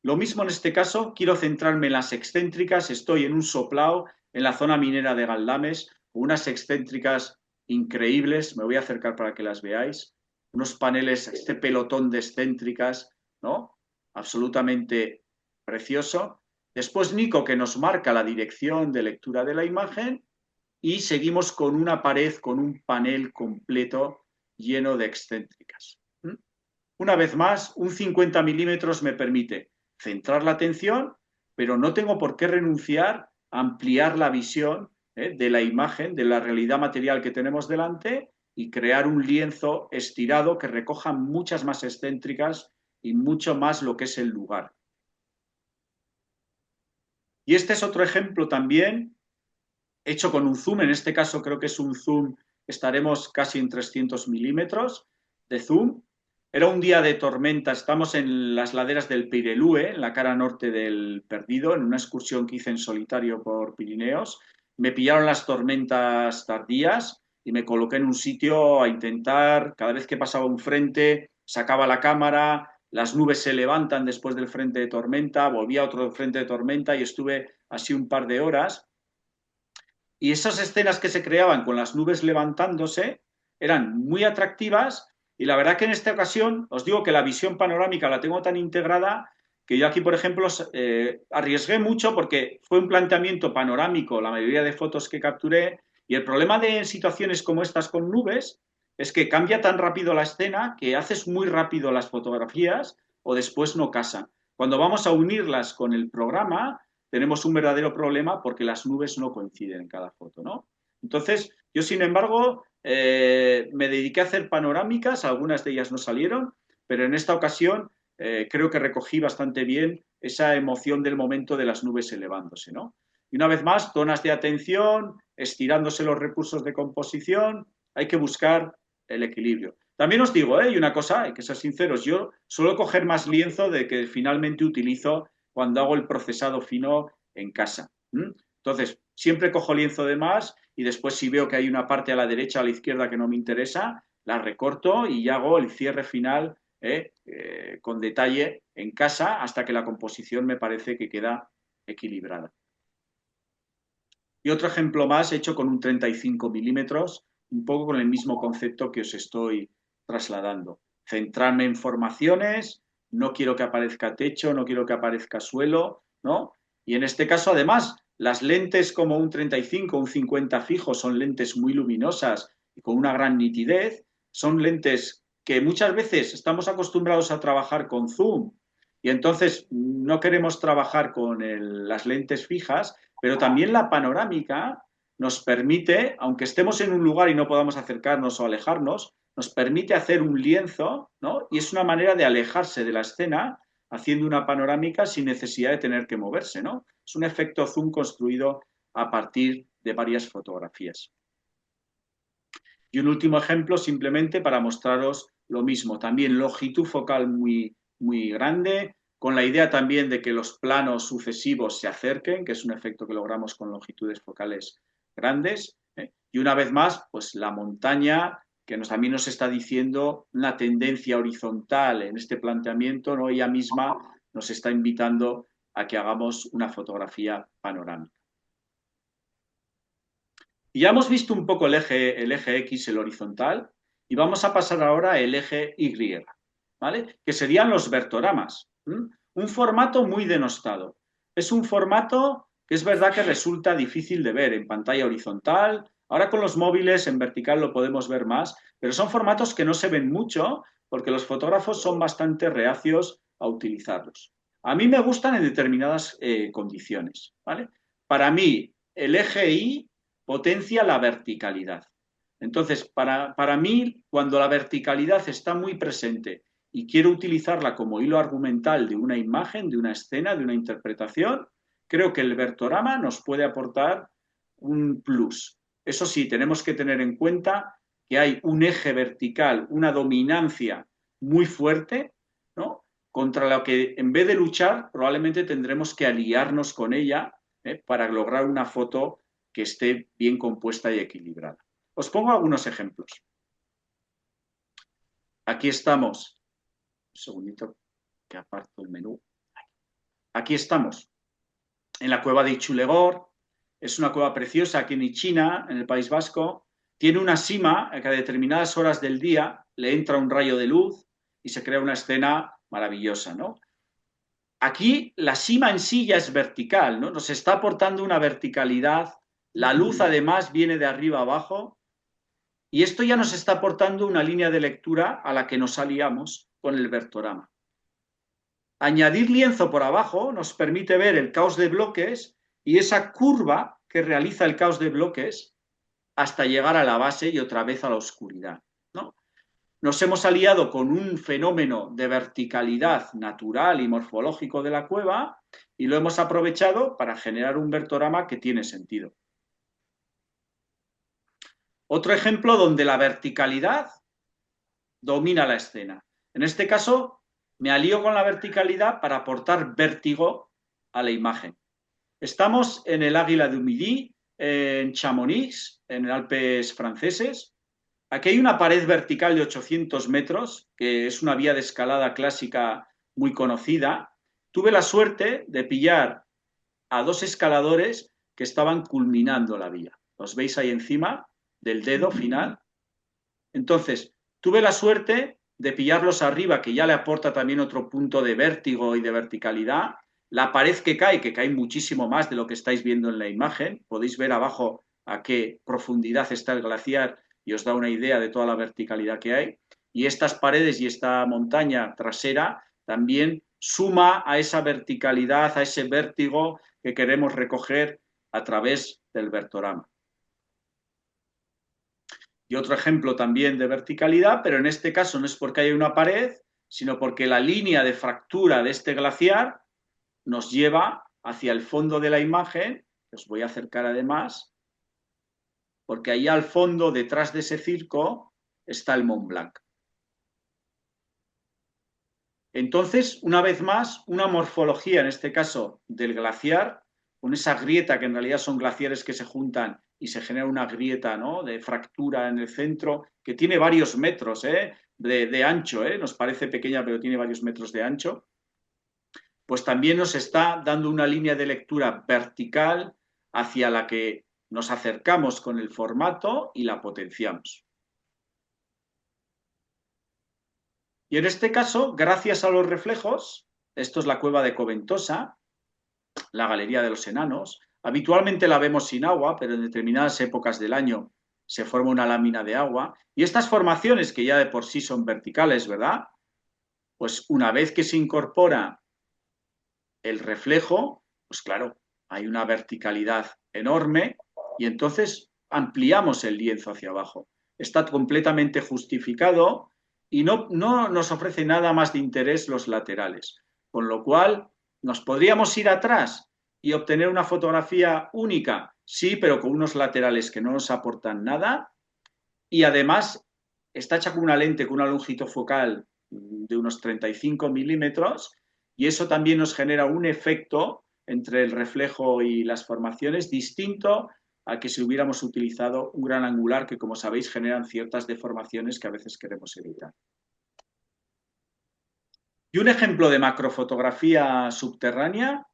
Lo mismo en este caso, quiero centrarme en las excéntricas, estoy en un soplao en la zona minera de Galdames, unas excéntricas increíbles, me voy a acercar para que las veáis, unos paneles, este pelotón de excéntricas, ¿no? Absolutamente precioso. Después Nico, que nos marca la dirección de lectura de la imagen, y seguimos con una pared, con un panel completo lleno de excéntricas. Una vez más, un 50 milímetros me permite centrar la atención, pero no tengo por qué renunciar a ampliar la visión de la imagen, de la realidad material que tenemos delante y crear un lienzo estirado que recoja muchas más excéntricas y mucho más lo que es el lugar. Y este es otro ejemplo también, hecho con un zoom, en este caso creo que es un zoom, estaremos casi en 300 milímetros de zoom. Era un día de tormenta, estamos en las laderas del Peirelúe, en la cara norte del Perdido, en una excursión que hice en solitario por Pirineos. Me pillaron las tormentas tardías y me coloqué en un sitio a intentar, cada vez que pasaba un frente, sacaba la cámara, las nubes se levantan después del frente de tormenta, volví a otro frente de tormenta y estuve así un par de horas. Y esas escenas que se creaban con las nubes levantándose eran muy atractivas y la verdad que en esta ocasión os digo que la visión panorámica la tengo tan integrada que yo aquí, por ejemplo, arriesgué mucho porque fue un planteamiento panorámico la mayoría de fotos que capturé y el problema de situaciones como estas con nubes es que cambia tan rápido la escena que haces muy rápido las fotografías o después no casan. Cuando vamos a unirlas con el programa, tenemos un verdadero problema porque las nubes no coinciden en cada foto, ¿no? Entonces, yo, sin embargo, me dediqué a hacer panorámicas, algunas de ellas no salieron, pero en esta ocasión creo que recogí bastante bien esa emoción del momento de las nubes elevándose, ¿no? Y una vez más, zonas de atención, estirándose los recursos de composición, hay que buscar el equilibrio. También os digo, y una cosa, hay que ser sinceros, yo suelo coger más lienzo de que finalmente utilizo cuando hago el procesado fino en casa. Entonces, siempre cojo lienzo de más y después si veo que hay una parte a la derecha o a la izquierda que no me interesa, la recorto y hago el cierre final con detalle en casa hasta que la composición me parece que queda equilibrada. Y otro ejemplo más hecho con un 35 milímetros, un poco con el mismo concepto que os estoy trasladando. Centrarme en formaciones, no quiero que aparezca techo, no quiero que aparezca suelo, ¿no? Y en este caso, además, las lentes como un 35, un 50 fijo son lentes muy luminosas y con una gran nitidez, son lentes que muchas veces estamos acostumbrados a trabajar con zoom y entonces no queremos trabajar con las lentes fijas, pero también la panorámica nos permite, aunque estemos en un lugar y no podamos acercarnos o alejarnos, nos permite hacer un lienzo, ¿no? Y es una manera de alejarse de la escena haciendo una panorámica sin necesidad de tener que moverse, ¿no? Es un efecto zoom construido a partir de varias fotografías. Y un último ejemplo simplemente para mostraros lo mismo, también longitud focal muy, muy grande, con la idea también de que los planos sucesivos se acerquen, que es un efecto que logramos con longitudes focales grandes. Y una vez más, pues la montaña, que también nos está diciendo una tendencia horizontal en este planteamiento, ¿no? Ella misma nos está invitando a que hagamos una fotografía panorámica. Y ya hemos visto un poco el eje X, el horizontal, y vamos a pasar ahora al eje Y, ¿vale? Que serían los vertoramas. Un formato muy denostado. Es un formato que es verdad que resulta difícil de ver en pantalla horizontal. Ahora con los móviles en vertical lo podemos ver más, pero son formatos que no se ven mucho porque los fotógrafos son bastante reacios a utilizarlos. A mí me gustan en determinadas condiciones, ¿vale? Para mí, el eje Y potencia la verticalidad. Entonces, para mí, cuando la verticalidad está muy presente y quiero utilizarla como hilo argumental de una imagen, de una escena, de una interpretación, creo que el vertorama nos puede aportar un plus. Eso sí, tenemos que tener en cuenta que hay un eje vertical, una dominancia muy fuerte, ¿no? Contra la que en vez de luchar, probablemente tendremos que aliarnos con ella para lograr una foto que esté bien compuesta y equilibrada. Os pongo algunos ejemplos. Aquí estamos. Un segundito que aparto el menú. Aquí estamos en la cueva de Ichulegor. Es una cueva preciosa aquí en Ichina, en el País Vasco. Tiene una sima que a determinadas horas del día le entra un rayo de luz y se crea una escena maravillosa, ¿no? Aquí la cima en sí ya es vertical, ¿no? Nos está aportando una verticalidad. La luz además viene de arriba abajo y esto ya nos está aportando una línea de lectura a la que nos aliamos con el vertorama. Añadir lienzo por abajo nos permite ver el caos de bloques y esa curva que realiza el caos de bloques hasta llegar a la base y otra vez a la oscuridad, ¿no? Nos hemos aliado con un fenómeno de verticalidad natural y morfológico de la cueva y lo hemos aprovechado para generar un vertorama que tiene sentido. Otro ejemplo donde la verticalidad domina la escena. En este caso, me alío con la verticalidad para aportar vértigo a la imagen. Estamos en el Águila du Midi, en Chamonix, en el Alpes franceses. Aquí hay una pared vertical de 800 metros, que es una vía de escalada clásica muy conocida. Tuve la suerte de pillar a dos escaladores que estaban culminando la vía. ¿Los veis ahí encima del dedo final? Entonces, tuve la suerte de pillarlos arriba, que ya le aporta también otro punto de vértigo y de verticalidad. La pared que cae muchísimo más de lo que estáis viendo en la imagen. Podéis ver abajo a qué profundidad está el glaciar y os da una idea de toda la verticalidad que hay. Y estas paredes y esta montaña trasera también suma a esa verticalidad, a ese vértigo que queremos recoger a través del Vertorama. Y otro ejemplo también de verticalidad, pero en este caso no es porque haya una pared, sino porque la línea de fractura de este glaciar nos lleva hacia el fondo de la imagen, que os voy a acercar además, porque ahí al fondo, detrás de ese circo, está el Mont Blanc. Entonces, una vez más, una morfología, en este caso, del glaciar, con esa grieta que en realidad son glaciares que se juntan y se genera una grieta, ¿no?, de fractura en el centro, que tiene varios metros de ancho, nos parece pequeña, pero tiene varios metros de ancho, pues también nos está dando una línea de lectura vertical hacia la que nos acercamos con el formato y la potenciamos. Y en este caso, gracias a los reflejos, esto es la cueva de Coventosa, la Galería de los Enanos. Habitualmente la vemos sin agua, pero en determinadas épocas del año se forma una lámina de agua. Y estas formaciones, que ya de por sí son verticales, ¿verdad? Pues una vez que se incorpora el reflejo, pues claro, hay una verticalidad enorme y entonces ampliamos el lienzo hacia abajo. Está completamente justificado y no nos ofrece nada más de interés los laterales. Con lo cual, ¿nos podríamos ir atrás y obtener una fotografía única? Sí, pero con unos laterales que no nos aportan nada y además está hecha con una lente, con una longitud focal de unos 35 milímetros y eso también nos genera un efecto entre el reflejo y las formaciones distinto a que si hubiéramos utilizado un gran angular que, como sabéis, generan ciertas deformaciones que a veces queremos evitar. Y un ejemplo de macrofotografía subterránea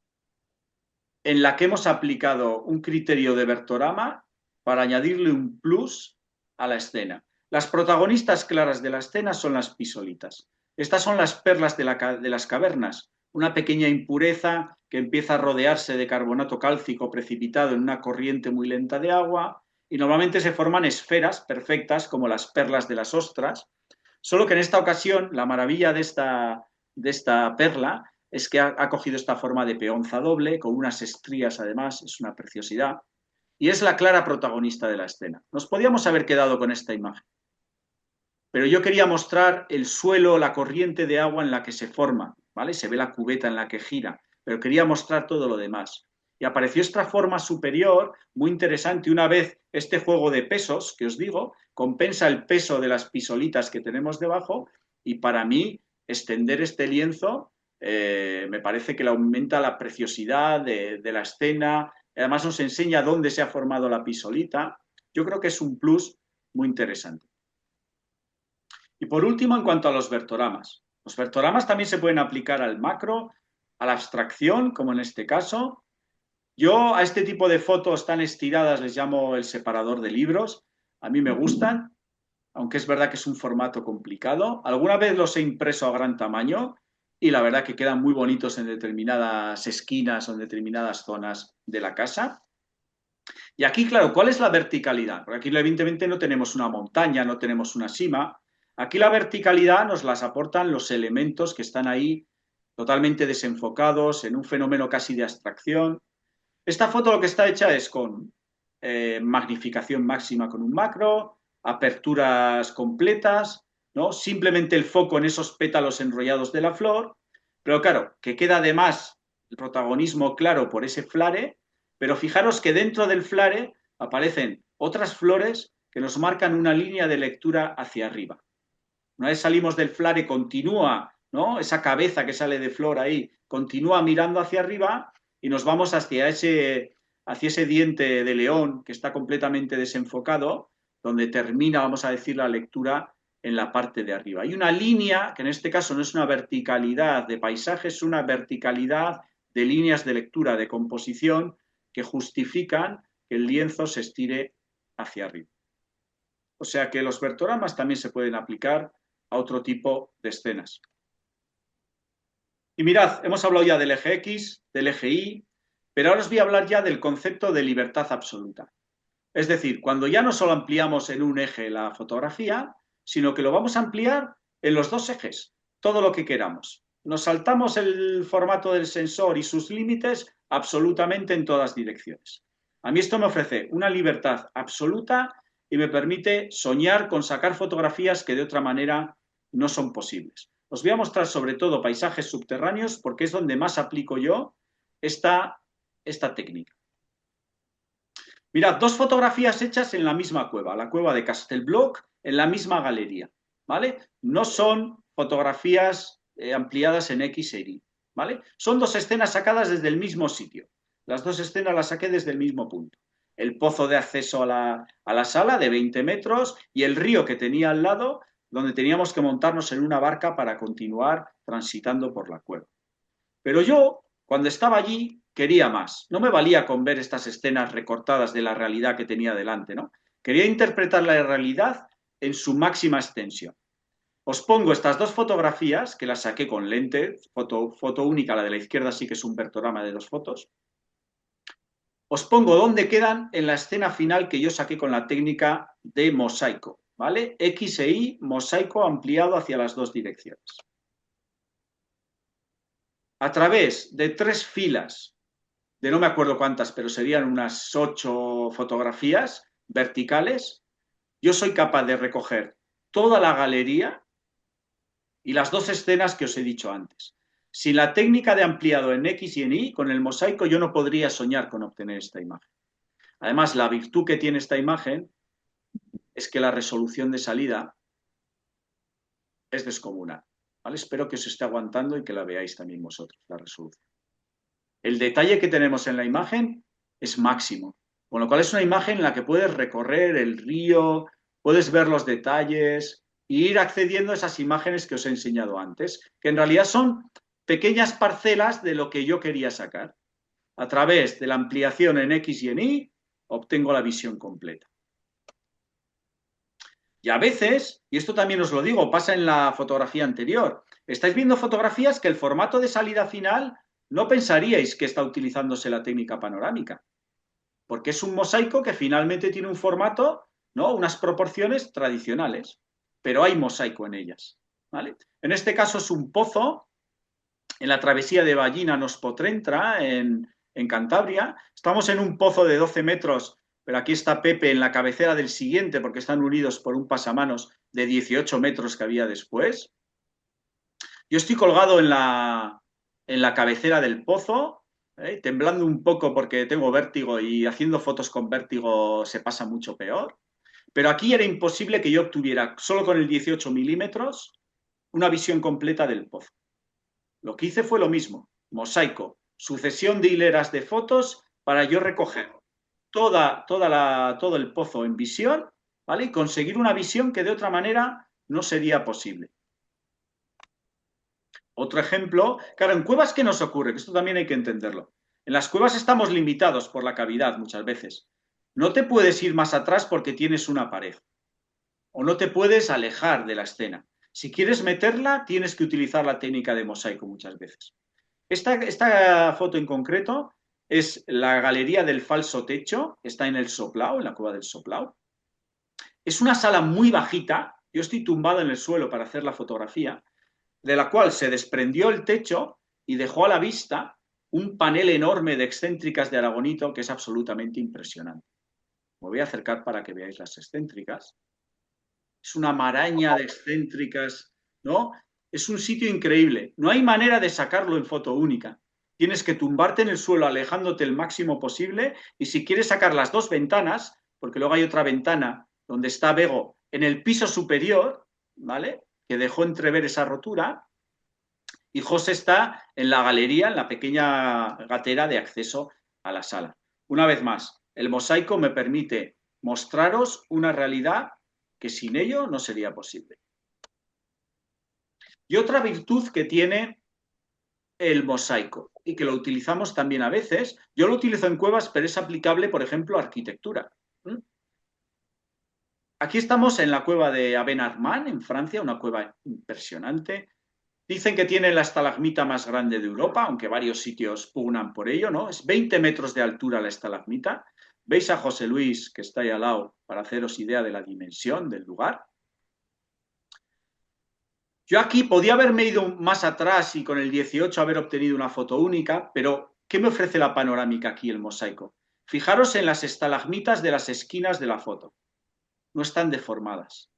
en la que hemos aplicado un criterio de Vertorama para añadirle un plus a la escena. Las protagonistas claras de la escena son las pisolitas. Estas son las perlas de las cavernas, una pequeña impureza que empieza a rodearse de carbonato cálcico precipitado en una corriente muy lenta de agua y normalmente se forman esferas perfectas como las perlas de las ostras, solo que en esta ocasión la maravilla de esta perla es que ha cogido esta forma de peonza doble, con unas estrías además, es una preciosidad, y es la clara protagonista de la escena. Nos podíamos haber quedado con esta imagen, pero yo quería mostrar el suelo, la corriente de agua en la que se forma, ¿vale? Se ve la cubeta en la que gira, pero quería mostrar todo lo demás. Y apareció esta forma superior muy interesante. Una vez este juego de pesos, que os digo, compensa el peso de las pisolitas que tenemos debajo y para mí extender este lienzo me parece que le aumenta la preciosidad de la escena, además nos enseña dónde se ha formado la pisolita. Yo creo que es un plus muy interesante. Y por último, en cuanto a los vertoramas. Los vertoramas también se pueden aplicar al macro, a la abstracción, como en este caso. Yo a este tipo de fotos tan estiradas les llamo el separador de libros. A mí me gustan, aunque es verdad que es un formato complicado. Alguna vez los he impreso a gran tamaño y la verdad que quedan muy bonitos en determinadas esquinas o en determinadas zonas de la casa. Y aquí, claro, ¿cuál es la verticalidad? Porque aquí evidentemente no tenemos una montaña, no tenemos una cima. Aquí la verticalidad nos las aportan los elementos que están ahí totalmente desenfocados, en un fenómeno casi de abstracción. Esta foto lo que está hecha es con magnificación máxima con un macro, aperturas completas, ¿no? Simplemente el foco en esos pétalos enrollados de la flor, pero claro, que queda además el protagonismo claro por ese flare, pero fijaros que dentro del flare aparecen otras flores que nos marcan una línea de lectura hacia arriba. Una vez salimos del flare continúa, ¿no? Esa cabeza que sale de flor ahí continúa mirando hacia arriba y nos vamos hacia ese diente de león que está completamente desenfocado, donde termina, vamos a decir, la lectura en la parte de arriba. Hay una línea, que en este caso no es una verticalidad de paisaje, es una verticalidad de líneas de lectura, de composición, que justifican que el lienzo se estire hacia arriba. O sea que los vertoramas también se pueden aplicar a otro tipo de escenas. Y mirad, hemos hablado ya del eje X, del eje Y, pero ahora os voy a hablar ya del concepto de libertad absoluta. Es decir, cuando ya no solo ampliamos en un eje la fotografía, sino que lo vamos a ampliar en los dos ejes, todo lo que queramos. Nos saltamos el formato del sensor y sus límites absolutamente en todas direcciones. A mí esto me ofrece una libertad absoluta y me permite soñar con sacar fotografías que de otra manera no son posibles. Os voy a mostrar sobre todo paisajes subterráneos porque es donde más aplico yo esta técnica. Mirad, dos fotografías hechas en la misma cueva, la cueva de Castelbloc, en la misma galería, ¿vale? No son fotografías ampliadas en X e Y, ¿vale? Son dos escenas sacadas desde el mismo sitio. Las dos escenas las saqué desde el mismo punto. El pozo de acceso a la sala de 20 metros y el río que tenía al lado, donde teníamos que montarnos en una barca para continuar transitando por la cueva. Pero yo, cuando estaba allí, quería más. No me valía con ver estas escenas recortadas de la realidad que tenía delante, ¿no? Quería interpretar la realidad en su máxima extensión. Os pongo estas dos fotografías, que las saqué con lente, foto única, la de la izquierda sí que es un vertorama de dos fotos. Os pongo dónde quedan en la escena final que yo saqué con la técnica de mosaico, ¿vale? X e Y, mosaico ampliado hacia las dos direcciones. A través de 3 filas de no me acuerdo cuántas, pero serían unas 8 fotografías verticales, yo soy capaz de recoger toda la galería y las dos escenas que os he dicho antes. Sin la técnica de ampliado en X y en Y, con el mosaico yo no podría soñar con obtener esta imagen. Además, la virtud que tiene esta imagen es que la resolución de salida es descomunal. ¿Vale? Espero que os esté aguantando y que la veáis también vosotros, la resolución. El detalle que tenemos en la imagen es máximo, con lo cual es una imagen en la que puedes recorrer el río, puedes ver los detalles e ir accediendo a esas imágenes que os he enseñado antes, que en realidad son pequeñas parcelas de lo que yo quería sacar. A través de la ampliación en X y en Y, obtengo la visión completa. Y a veces, y esto también os lo digo, pasa en la fotografía anterior, estáis viendo fotografías que el formato de salida final no pensaríais que está utilizándose la técnica panorámica, porque es un mosaico que finalmente tiene un formato, ¿no? Unas proporciones tradicionales, pero hay mosaico en ellas, ¿vale? En este caso es un pozo en la travesía de Ballina nos Potrentra, en Cantabria. Estamos en un pozo de 12 metros, pero aquí está Pepe en la cabecera del siguiente, porque están unidos por un pasamanos de 18 metros que había después. Yo estoy colgado en la cabecera del pozo, temblando un poco porque tengo vértigo y haciendo fotos con vértigo se pasa mucho peor. Pero aquí era imposible que yo obtuviera, solo con el 18 milímetros, una visión completa del pozo. Lo que hice fue lo mismo, mosaico, sucesión de hileras de fotos para yo recoger todo el pozo en visión, ¿vale? Y conseguir una visión que de otra manera no sería posible. Otro ejemplo, claro, en cuevas, ¿qué nos ocurre? Que esto también hay que entenderlo. En las cuevas estamos limitados por la cavidad muchas veces. No te puedes ir más atrás porque tienes una pared. O no te puedes alejar de la escena. Si quieres meterla, tienes que utilizar la técnica de mosaico muchas veces. Esta foto en concreto es la galería del falso techo, está en el Soplao, en la cueva del Soplao. Es una sala muy bajita, yo estoy tumbado en el suelo para hacer la fotografía, de la cual se desprendió el techo y dejó a la vista un panel enorme de excéntricas de aragonito que es absolutamente impresionante. Me voy a acercar para que veáis las excéntricas. Es una maraña de excéntricas, ¿no? Es un sitio increíble. No hay manera de sacarlo en foto única. Tienes que tumbarte en el suelo alejándote el máximo posible y si quieres sacar las dos ventanas, porque luego hay otra ventana donde está Bego en el piso superior, ¿vale? Que dejó entrever esa rotura, y José está en la galería, en la pequeña gatera de acceso a la sala. Una vez más, el mosaico me permite mostraros una realidad que sin ello no sería posible. Y otra virtud que tiene el mosaico y que lo utilizamos también a veces, yo lo utilizo en cuevas, pero es aplicable, por ejemplo, a arquitectura. Aquí estamos en la cueva de Aben Arman, en Francia, una cueva impresionante. Dicen que tiene la estalagmita más grande de Europa, aunque varios sitios pugnan por ello, ¿no? Es 20 metros de altura la estalagmita. Veis a José Luis, que está ahí al lado, para haceros idea de la dimensión del lugar. Yo aquí podía haberme ido más atrás y con el 18 haber obtenido una foto única, pero ¿qué me ofrece la panorámica aquí, el mosaico? Fijaros en las estalagmitas de las esquinas de la foto. No están deformadas.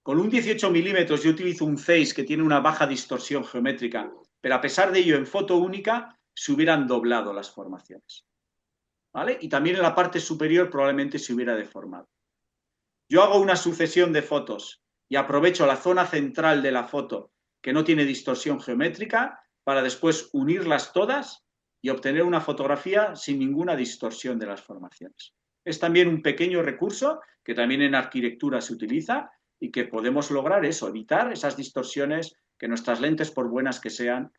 Con un 18 milímetros yo utilizo un Zeiss que tiene una baja distorsión geométrica, pero a pesar de ello en foto única se hubieran doblado las formaciones. ¿Vale? Y también en la parte superior probablemente se hubiera deformado. Yo hago una sucesión de fotos y aprovecho la zona central de la foto que no tiene distorsión geométrica para después unirlas todas y obtener una fotografía sin ninguna distorsión de las formaciones. Es también un pequeño recurso que también en arquitectura se utiliza y que podemos lograr eso, evitar esas distorsiones que nuestras lentes, por buenas que sean,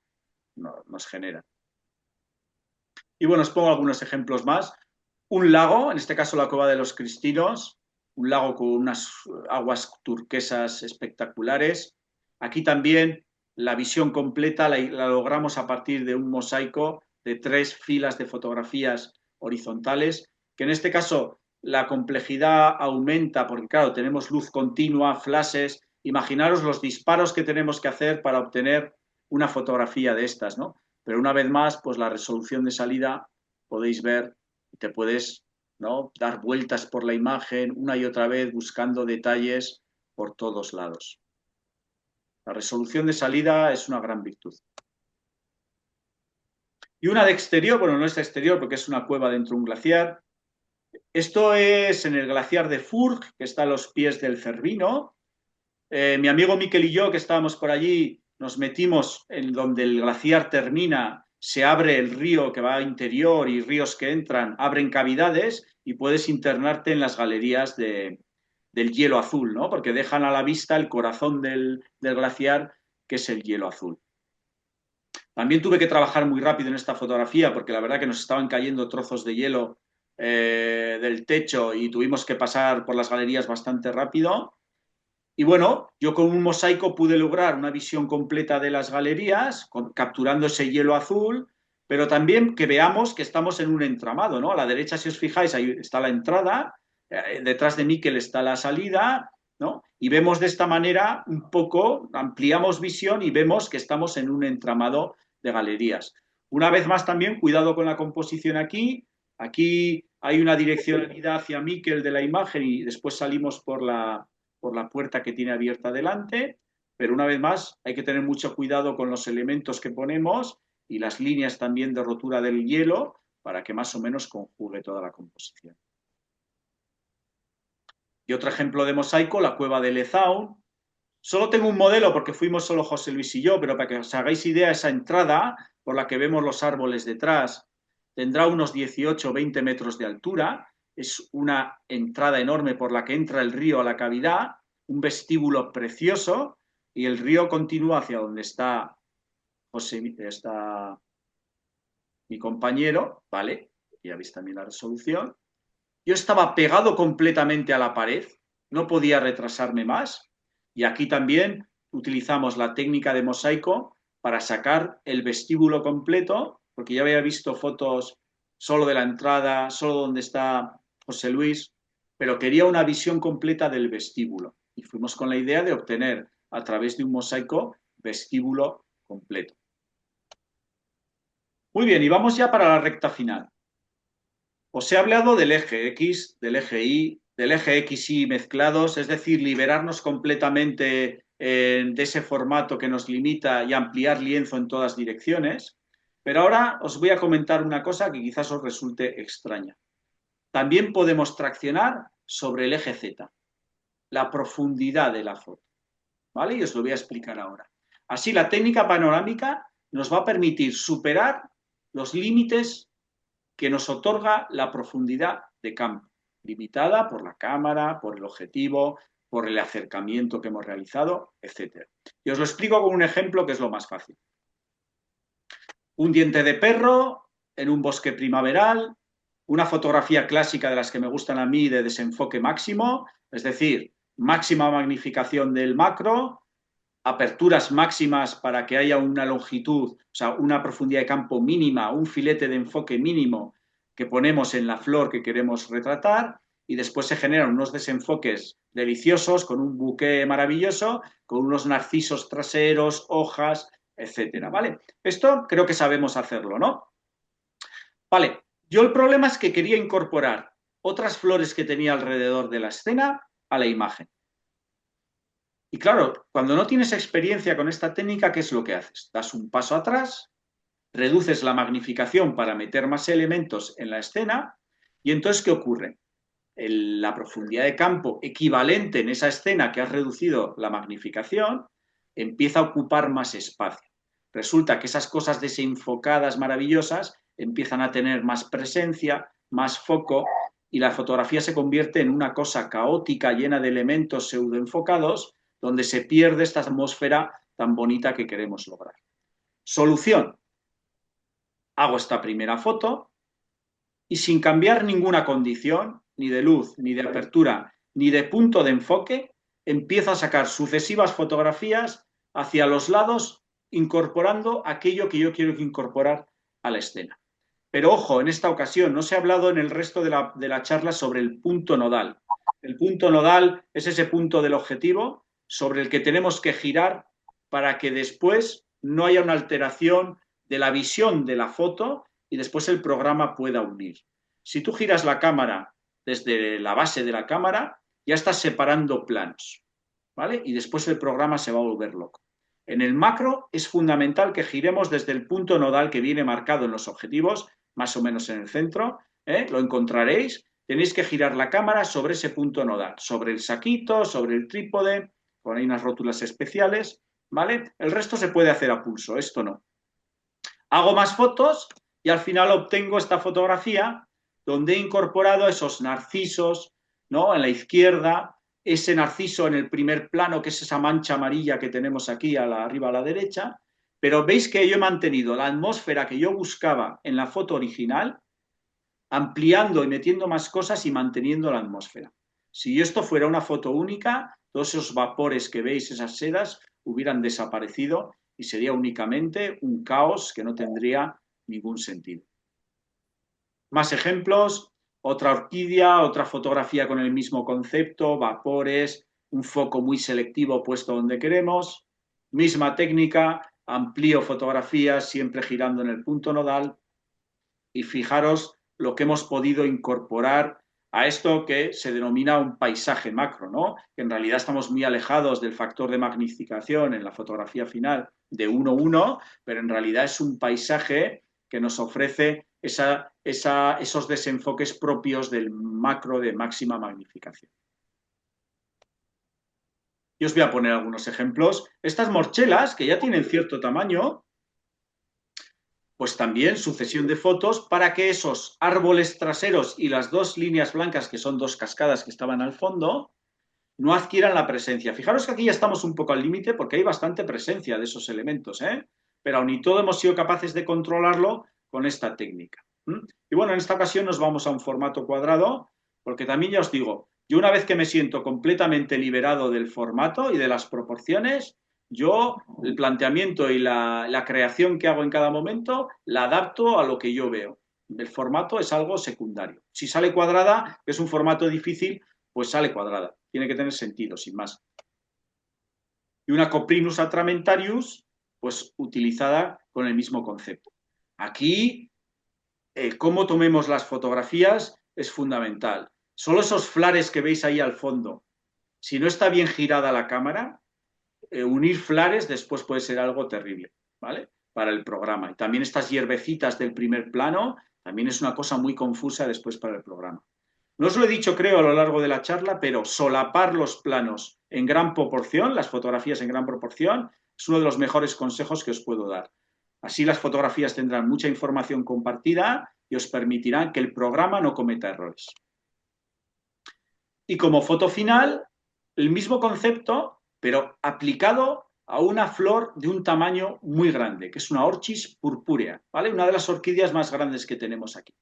nos generan. Y bueno, os pongo algunos ejemplos más. Un lago, en este caso la Cueva de los Cristinos, un lago con unas aguas turquesas espectaculares. Aquí también la visión completa la logramos a partir de un mosaico de 3 filas de fotografías horizontales, que en este caso la complejidad aumenta porque, claro, tenemos luz continua, flashes. Imaginaros los disparos que tenemos que hacer para obtener una fotografía de estas, ¿no? Pero una vez más, pues la resolución de salida, podéis ver, te puedes, ¿no?, dar vueltas por la imagen una y otra vez buscando detalles por todos lados. La resolución de salida es una gran virtud. Y una de exterior, bueno, no es de exterior porque es una cueva dentro de un glaciar. Esto es en el glaciar de Fourques, que está a los pies del Cervino. Mi amigo Miquel y yo, que estábamos por allí, nos metimos en donde el glaciar termina, se abre el río que va a interior y ríos que entran, abren cavidades y puedes internarte en las galerías del hielo azul, ¿no? Porque dejan a la vista el corazón del glaciar, que es el hielo azul. También tuve que trabajar muy rápido en esta fotografía porque la verdad que nos estaban cayendo trozos de hielo del techo y tuvimos que pasar por las galerías bastante rápido. Y bueno, yo con un mosaico pude lograr una visión completa de las galerías, capturando ese hielo azul, pero también que veamos que estamos en un entramado, ¿no? A la derecha, si os fijáis, ahí está la entrada, detrás de Miquel está la salida, ¿no? Y vemos de esta manera un poco, ampliamos visión y vemos que estamos en un entramado de galerías. Una vez más también, cuidado con la composición aquí. Aquí hay una direccionalidad hacia Miquel de la imagen y después salimos por la puerta que tiene abierta delante, pero una vez más hay que tener mucho cuidado con los elementos que ponemos y las líneas también de rotura del hielo para que más o menos conjugue toda la composición. Y otro ejemplo de mosaico, la cueva de Lezaun. Solo tengo un modelo porque fuimos solo José Luis y yo, pero para que os hagáis idea, esa entrada por la que vemos los árboles detrás tendrá unos 18 o 20 metros de altura. Es una entrada enorme por la que entra el río a la cavidad, un vestíbulo precioso, y el río continúa hacia donde está mi compañero, ¿vale? Ya veis también la resolución. Yo estaba pegado completamente a la pared, no podía retrasarme más, y aquí también utilizamos la técnica de mosaico para sacar el vestíbulo completo, porque ya había visto fotos solo de la entrada, solo donde está José Luis, pero quería una visión completa del vestíbulo. Y fuimos con la idea de obtener a través de un mosaico vestíbulo completo. Muy bien, y vamos ya para la recta final. Os he hablado del eje X, del eje Y, del eje X y mezclados, es decir, liberarnos completamente de ese formato que nos limita y ampliar lienzo en todas direcciones. Pero ahora os voy a comentar una cosa que quizás os resulte extraña. También podemos traccionar sobre el eje Z, la profundidad de la foto, ¿vale? Y os lo voy a explicar ahora. Así, la técnica panorámica nos va a permitir superar los límites que nos otorga la profundidad de campo. limitada por la cámara, por el objetivo, por el acercamiento que hemos realizado, etc. Y os lo explico con un ejemplo que es lo más fácil. Un diente de perro en un bosque primaveral, una fotografía clásica de las que me gustan a mí de desenfoque máximo, es decir, máxima magnificación del macro, aperturas máximas para que haya una longitud, o sea, una profundidad de campo mínima, un filete de enfoque mínimo que ponemos en la flor que queremos retratar, y después se generan unos desenfoques deliciosos con un buque maravilloso, con unos narcisos traseros, hojas, etcétera, ¿vale? Esto creo que sabemos hacerlo, ¿no? Vale, yo el problema es que quería incorporar otras flores que tenía alrededor de la escena a la imagen. Y claro, cuando no tienes experiencia con esta técnica, ¿qué es lo que haces? Das un paso atrás, reduces la magnificación para meter más elementos en la escena, y entonces, ¿qué ocurre? La profundidad de campo equivalente en esa escena que has reducido la magnificación empieza a ocupar más espacio. Resulta que esas cosas desenfocadas maravillosas empiezan a tener más presencia, más foco, y la fotografía se convierte en una cosa caótica llena de elementos pseudoenfocados donde se pierde esta atmósfera tan bonita que queremos lograr. Solución. Hago esta primera foto y sin cambiar ninguna condición, ni de luz, ni de apertura, ni de punto de enfoque, empiezo a sacar sucesivas fotografías hacia los lados, incorporando aquello que yo quiero incorporar a la escena. Pero ojo, en esta ocasión no se ha hablado en el resto de la charla sobre el punto nodal. El punto nodal es ese punto del objetivo sobre el que tenemos que girar para que después no haya una alteración de la visión de la foto y después el programa pueda unir. Si tú giras la cámara desde la base de la cámara, ya estás separando planos, ¿vale? Y después el programa se va a volver loco. En el macro es fundamental que giremos desde el punto nodal que viene marcado en los objetivos, más o menos en el centro, lo encontraréis. Tenéis que girar la cámara sobre ese punto nodal, sobre el saquito, sobre el trípode, con ahí unas rótulas especiales, ¿vale? El resto se puede hacer a pulso, esto no. Hago más fotos y al final obtengo esta fotografía donde he incorporado esos narcisos, ¿no? En la izquierda, ese narciso en el primer plano, que es esa mancha amarilla que tenemos aquí arriba a la derecha, pero veis que yo he mantenido la atmósfera que yo buscaba en la foto original, ampliando y metiendo más cosas y manteniendo la atmósfera. Si esto fuera una foto única, todos esos vapores que veis, esas sedas, hubieran desaparecido y sería únicamente un caos que no tendría ningún sentido. Más ejemplos, otra orquídea, otra fotografía con el mismo concepto, vapores, un foco muy selectivo puesto donde queremos, misma técnica, amplío fotografías siempre girando en el punto nodal y fijaros lo que hemos podido incorporar a esto que se denomina un paisaje macro, ¿no? Que en realidad estamos muy alejados del factor de magnificación en la fotografía final de 1:1, pero en realidad es un paisaje que nos ofrece esos desenfoques propios del macro de máxima magnificación. Y os voy a poner algunos ejemplos. Estas morchelas, que ya tienen cierto tamaño, pues también sucesión de fotos para que esos árboles traseros y las dos líneas blancas, que son dos cascadas que estaban al fondo, no adquieran la presencia. Fijaros que aquí ya estamos un poco al límite porque hay bastante presencia de esos elementos, pero aún y todo hemos sido capaces de controlarlo con esta técnica. Y bueno, en esta ocasión nos vamos a un formato cuadrado, porque también ya os digo, yo una vez que me siento completamente liberado del formato y de las proporciones, yo el planteamiento y la creación que hago en cada momento la adapto a lo que yo veo. El formato es algo secundario. Si sale cuadrada, que es un formato difícil, pues sale cuadrada. Tiene que tener sentido, sin más. Y una Coprinus atramentarius, pues utilizada con el mismo concepto. Aquí, cómo tomemos las fotografías es fundamental. Solo esos flares que veis ahí al fondo, si no está bien girada la cámara, unir flares después puede ser algo terrible, ¿vale? Para el programa. Y también estas hierbecitas del primer plano, también es una cosa muy confusa después para el programa. No os lo he dicho, creo, a lo largo de la charla, pero solapar los planos en gran proporción, las fotografías en gran proporción, es uno de los mejores consejos que os puedo dar. Así las fotografías tendrán mucha información compartida y os permitirán que el programa no cometa errores. Y como foto final, el mismo concepto, pero aplicado a una flor de un tamaño muy grande, que es una Orchis purpúrea, ¿vale? Una de las orquídeas más grandes que tenemos aquí.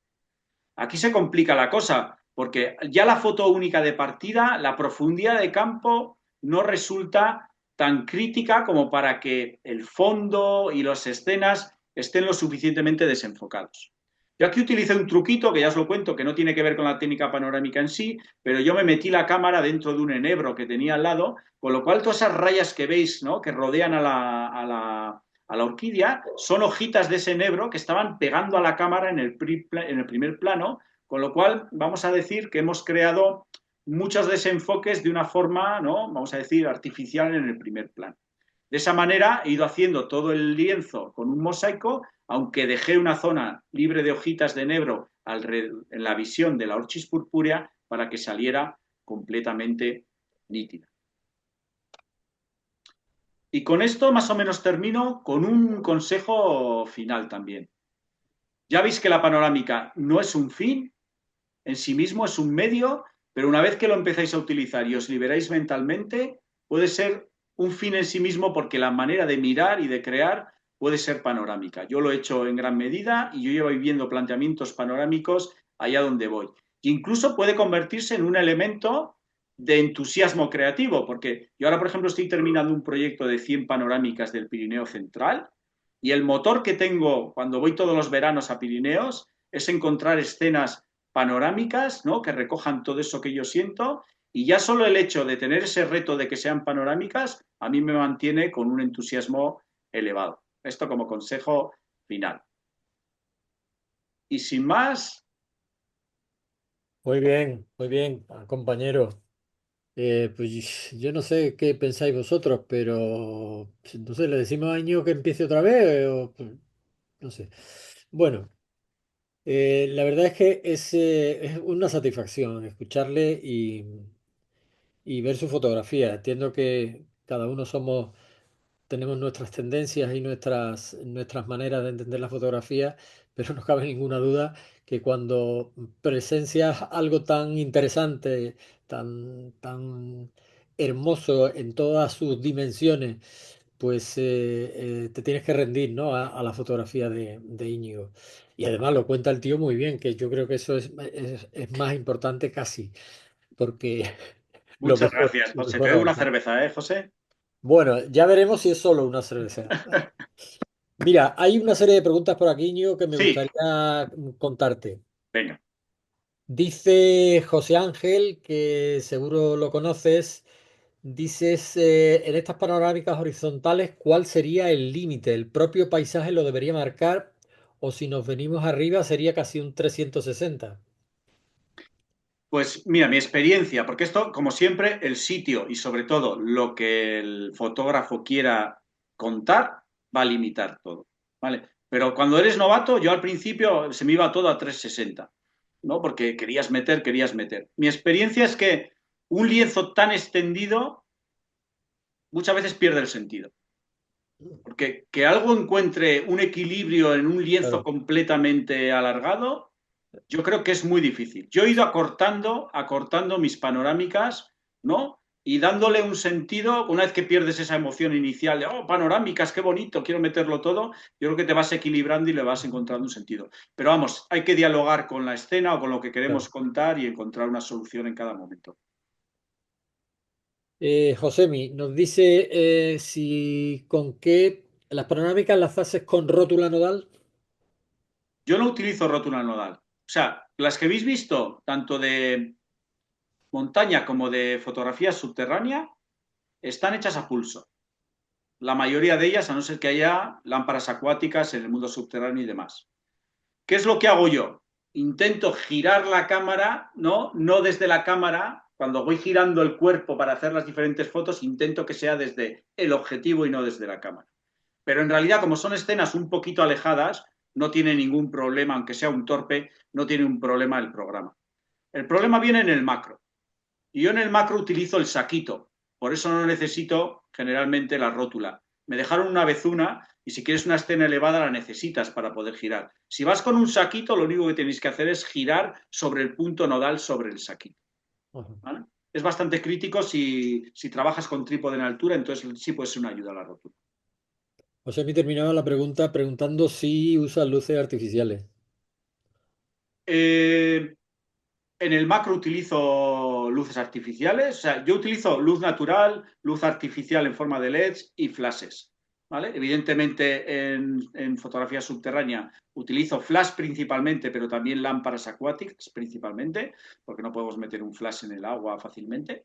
Aquí se complica la cosa, porque ya la foto única de partida, la profundidad de campo no resulta tan crítica como para que el fondo y las escenas estén lo suficientemente desenfocados. Yo aquí utilicé un truquito, que ya os lo cuento, que no tiene que ver con la técnica panorámica en sí, pero yo me metí la cámara dentro de un enebro que tenía al lado, con lo cual todas esas rayas que veis, ¿no?, que rodean a la orquídea, son hojitas de ese enebro que estaban pegando a la cámara en el primer plano, con lo cual vamos a decir que hemos creado muchos desenfoques de una forma, ¿no?, vamos a decir, artificial en el primer plano. De esa manera he ido haciendo todo el lienzo con un mosaico, aunque dejé una zona libre de hojitas de enebro en la visión de la Orchis purpúrea para que saliera completamente nítida. Y con esto más o menos termino con un consejo final también. Ya veis que la panorámica no es un fin en sí mismo, es un medio, pero una vez que lo empezáis a utilizar y os liberáis mentalmente, puede ser un fin en sí mismo porque la manera de mirar y de crear puede ser panorámica. Yo lo he hecho en gran medida y yo llevo viviendo planteamientos panorámicos allá donde voy. E incluso puede convertirse en un elemento de entusiasmo creativo, porque yo ahora, por ejemplo, estoy terminando un proyecto de 100 panorámicas del Pirineo Central y el motor que tengo cuando voy todos los veranos a Pirineos es encontrar escenas panorámicas, ¿no?, que recojan todo eso que yo siento, y ya solo el hecho de tener ese reto de que sean panorámicas a mí me mantiene con un entusiasmo elevado. Esto como consejo final. Y sin más, Muy bien, compañero. Pues yo no sé qué pensáis vosotros, pero no sé, le decimos a Íñigo que empiece otra vez o pues, no sé. Bueno, la verdad es que es una satisfacción escucharle y ver su fotografía. Entiendo que cada uno tenemos nuestras tendencias y nuestras maneras de entender la fotografía, pero no cabe ninguna duda que cuando presencias algo tan interesante, tan hermoso en todas sus dimensiones, pues te tienes que rendir, ¿no?, a la fotografía de Íñigo. Y además lo cuenta el tío muy bien, que yo creo que eso es más importante casi, porque muchas gracias, lo José. Te mejor debo una avanza. cerveza, ¿eh, José? Bueno, ya veremos si es solo una cerveza. Mira, hay una serie de preguntas por aquí, Íñigo, que me Sí, gustaría contarte. venga. Dice José Ángel, que seguro lo conoces, dices, en estas panorámicas horizontales, ¿cuál sería el límite? ¿El propio paisaje lo debería marcar o si nos venimos arriba sería casi un 360? Pues mira, mi experiencia, porque esto, como siempre, el sitio y sobre todo lo que el fotógrafo quiera contar va a limitar todo, ¿vale? Pero cuando eres novato, yo al principio se me iba todo a 360, ¿no? Porque querías meter, querías meter. Mi experiencia es que un lienzo tan extendido muchas veces pierde el sentido. Porque que algo encuentre un equilibrio en un lienzo Claro. completamente alargado yo creo que es muy difícil. Yo he ido acortando mis panorámicas, ¿no? Y dándole un sentido, una vez que pierdes esa emoción inicial de, oh, panorámicas, qué bonito, quiero meterlo todo, yo creo que te vas equilibrando y le vas encontrando un sentido. Pero vamos, hay que dialogar con la escena o con lo que queremos Claro. contar y encontrar una solución en cada momento. Josemi nos dice si con qué las panorámicas las haces con rótula nodal. Yo no utilizo rótula nodal. O sea, las que habéis visto, tanto de montaña como de fotografía subterránea, están hechas a pulso. La mayoría de ellas, a no ser que haya lámparas acuáticas en el mundo subterráneo y demás. ¿Qué es lo que hago yo? Intento girar la cámara, ¿no? No desde la cámara, cuando voy girando el cuerpo para hacer las diferentes fotos, intento que sea desde el objetivo y no desde la cámara. Pero en realidad, como son escenas un poquito alejadas, no tiene ningún problema, aunque sea un torpe, no tiene un problema el programa. El problema viene en el macro. Y yo en el macro utilizo el saquito, por eso no necesito generalmente la rótula. Me dejaron una vez una y si quieres una escena elevada la necesitas para poder girar. Si vas con un saquito, lo único que tenéis que hacer es girar sobre el punto nodal sobre el saquito. Ajá. ¿Vale? es bastante crítico si trabajas con trípode en altura, entonces sí puede ser una ayuda a la rotura. José me terminaba la pregunta preguntando si usas luces artificiales. Eh, En el macro utilizo luces artificiales, o sea, yo utilizo luz natural, luz artificial en forma de LEDs y flashes, ¿vale? Evidentemente en fotografía subterránea utilizo flash principalmente, pero también lámparas acuáticas principalmente, porque no podemos meter un flash en el agua fácilmente.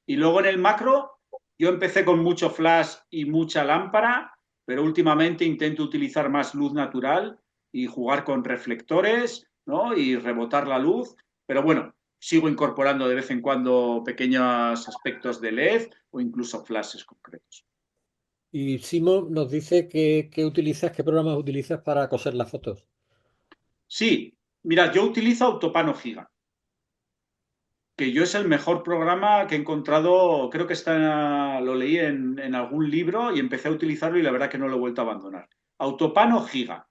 Y luego en el macro, yo empecé con mucho flash y mucha lámpara, pero últimamente intento utilizar más luz natural y jugar con reflectores, ¿no? Y rebotar la luz. Pero bueno, sigo incorporando de vez en cuando pequeños aspectos de LED o incluso flashes concretos. Y Simo nos dice qué utilizas, qué programas utilizas para coser las fotos. Sí, mira, yo utilizo Autopano Giga, que yo es el mejor programa que he encontrado, creo que está, lo leí en algún libro y empecé a utilizarlo y la verdad que no lo he vuelto a abandonar. Autopano Giga.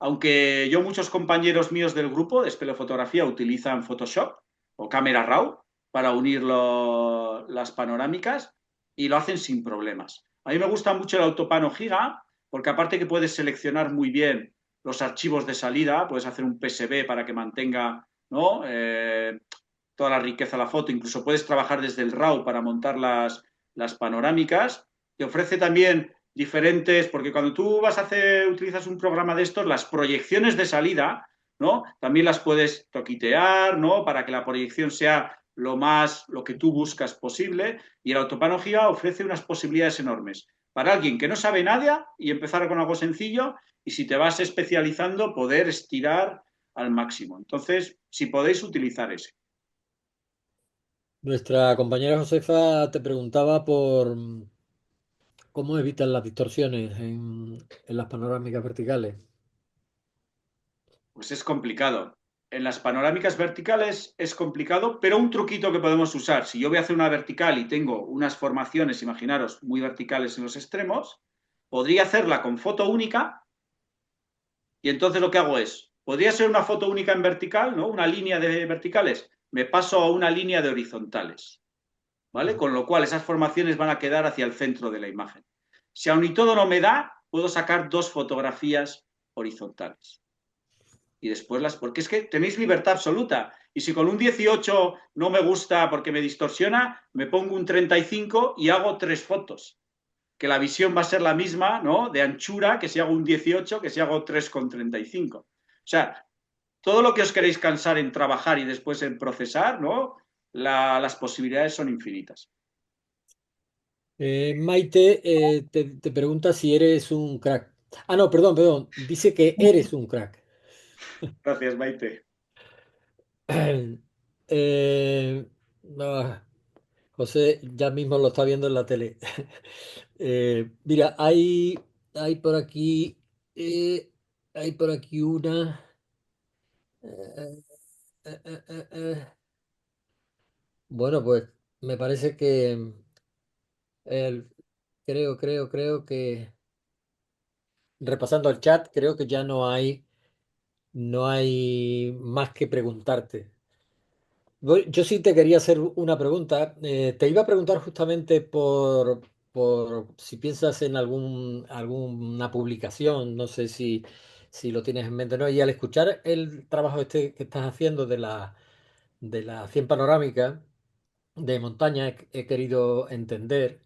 Aunque yo muchos compañeros míos del grupo de espelefotografía utilizan Photoshop o Camera Raw para unir las panorámicas y lo hacen sin problemas. A mí me gusta mucho el Autopano Giga porque aparte que puedes seleccionar muy bien los archivos de salida, puedes hacer un PSB para que mantenga, ¿no? Toda la riqueza de la foto, incluso puedes trabajar desde el RAW para montar las panorámicas. Te ofrece también diferentes, porque cuando tú vas a hacer, utilizas un programa de estos, las proyecciones de salida, ¿no? También las puedes toquitear, ¿no? Para que la proyección sea lo que tú buscas posible. Y el Autopano Giga ofrece unas posibilidades enormes para alguien que no sabe nada y empezar con algo sencillo, y si te vas especializando, poder estirar al máximo. Entonces, si podéis utilizar ese. Nuestra compañera Josefa te preguntaba por cómo evitan las distorsiones en las panorámicas verticales. Pues es complicado. En las panorámicas verticales es complicado, pero un truquito que podemos usar, si yo voy a hacer una vertical y tengo unas formaciones, imaginaros, muy verticales en los extremos, podría hacerla con foto única y entonces lo que hago es, podría ser una foto única en vertical, ¿no? Una línea de verticales, me paso a una línea de horizontales, ¿vale? Con lo cual esas formaciones van a quedar hacia el centro de la imagen. Si aún y todo no me da, puedo sacar dos fotografías horizontales y después porque es que tenéis libertad absoluta. Y si con un 18 no me gusta porque me distorsiona, me pongo un 35 y hago tres fotos. Que la visión va a ser la misma, ¿no? De anchura, que si hago un 18, que si hago 3,35. O sea, todo lo que os queréis cansar en trabajar y después en procesar, ¿no? Las posibilidades son infinitas. Maite te pregunta si eres un crack. Ah, no, perdón. Dice que eres un crack. Gracias, Maite. Eh, ah, José ya mismo lo está viendo en la tele. Mira, hay por aquí, eh, hay por aquí una. eh, eh, eh, eh, eh. Bueno, pues me parece que el- creo que repasando el chat, creo que ya no hay más que preguntarte. Yo sí te quería hacer una pregunta. Te iba a preguntar justamente por si piensas en alguna publicación, no sé si lo tienes en mente o no. Y al escuchar el trabajo este que estás haciendo de la 100 panorámica de montaña, he querido entender.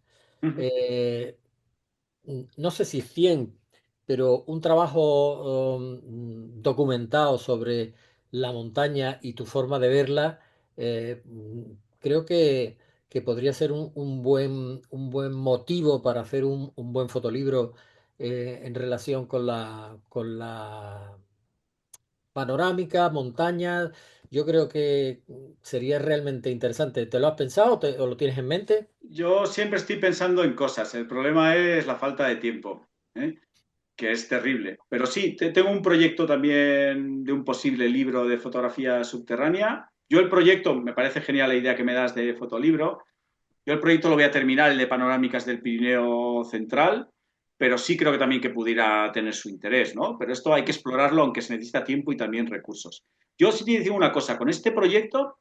eh, no sé si 100, pero un trabajo documentado sobre la montaña y tu forma de verla, creo que podría ser un buen motivo para hacer un buen fotolibro en relación con la panorámica, montaña. Yo creo que sería realmente interesante. ¿Te lo has pensado o lo tienes en mente? Yo siempre estoy pensando en cosas. El problema es la falta de tiempo, ¿eh? Que es terrible. Pero sí, tengo un proyecto también de un posible libro de fotografía subterránea. Yo el proyecto, me parece genial la idea que me das de fotolibro. Yo el proyecto lo voy a terminar, el de panorámicas del Pirineo Central, pero sí creo que también que pudiera tener su interés, ¿no? Pero esto hay que explorarlo, aunque se necesita tiempo y también recursos. Yo sí te digo una cosa, con este proyecto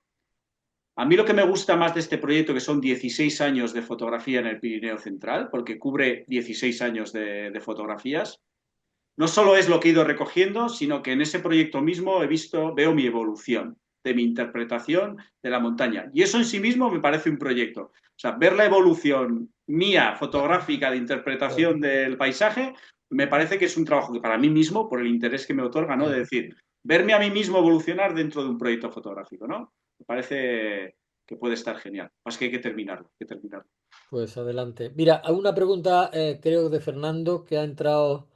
A mí lo que me gusta más de este proyecto, que son 16 años de fotografía en el Pirineo Central, porque cubre 16 años de fotografías, no solo es lo que he ido recogiendo, sino que en ese proyecto mismo veo mi evolución de mi interpretación de la montaña. Y eso en sí mismo me parece un proyecto. O sea, ver la evolución mía fotográfica de interpretación del paisaje, me parece que es un trabajo que para mí mismo, por el interés que me otorga, ¿no? De decir, verme a mí mismo evolucionar dentro de un proyecto fotográfico, ¿no? Me parece que puede estar genial. Más que hay que terminarlo, hay que terminarlo. Pues adelante. Mira, hay una pregunta, creo, de Fernando que ha entrado.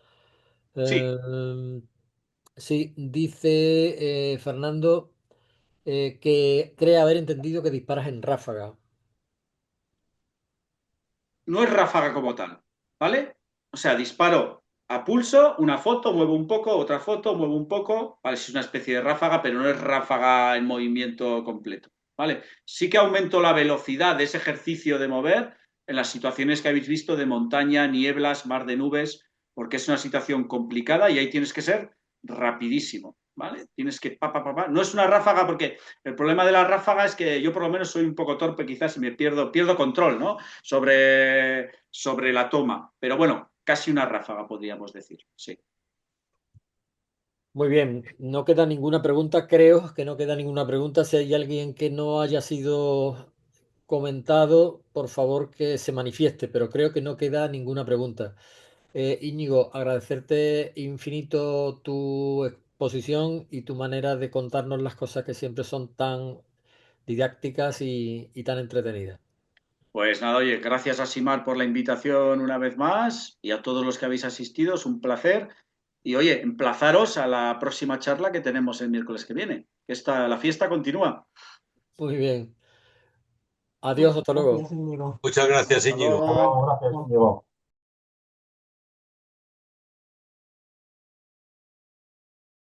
Sí, eh, sí, dice Fernando que cree haber entendido que disparas en ráfaga. no es ráfaga como tal, ¿vale? O sea, disparo a pulso, una foto, muevo un poco, otra foto, muevo un poco, ¿vale? Es una especie de ráfaga, pero no es ráfaga en movimiento completo, ¿vale? Sí que aumento la velocidad de ese ejercicio de mover en las situaciones que habéis visto de montaña, nieblas, mar de nubes, porque es una situación complicada y ahí tienes que ser rapidísimo, ¿vale? Tienes que No es una ráfaga porque el problema de la ráfaga es que yo por lo menos soy un poco torpe quizás y pierdo control, ¿no? Sobre la toma. Pero bueno, casi una ráfaga, podríamos decir. Sí. Muy bien, no queda ninguna pregunta, creo que no queda ninguna pregunta. Si hay alguien que no haya sido comentado, por favor que se manifieste, pero creo que no queda ninguna pregunta. Íñigo, agradecerte infinito tu exposición y tu manera de contarnos las cosas que siempre son tan didácticas y tan entretenidas. Pues nada, oye, gracias a Simar por la invitación una vez más y a todos los que habéis asistido, es un placer. Y oye, emplazaros a la próxima charla que tenemos el miércoles que viene. La fiesta continúa. Muy bien. Adiós, hasta luego. Muchas gracias, Hasta Íñigo. luego. Gracias, Íñigo.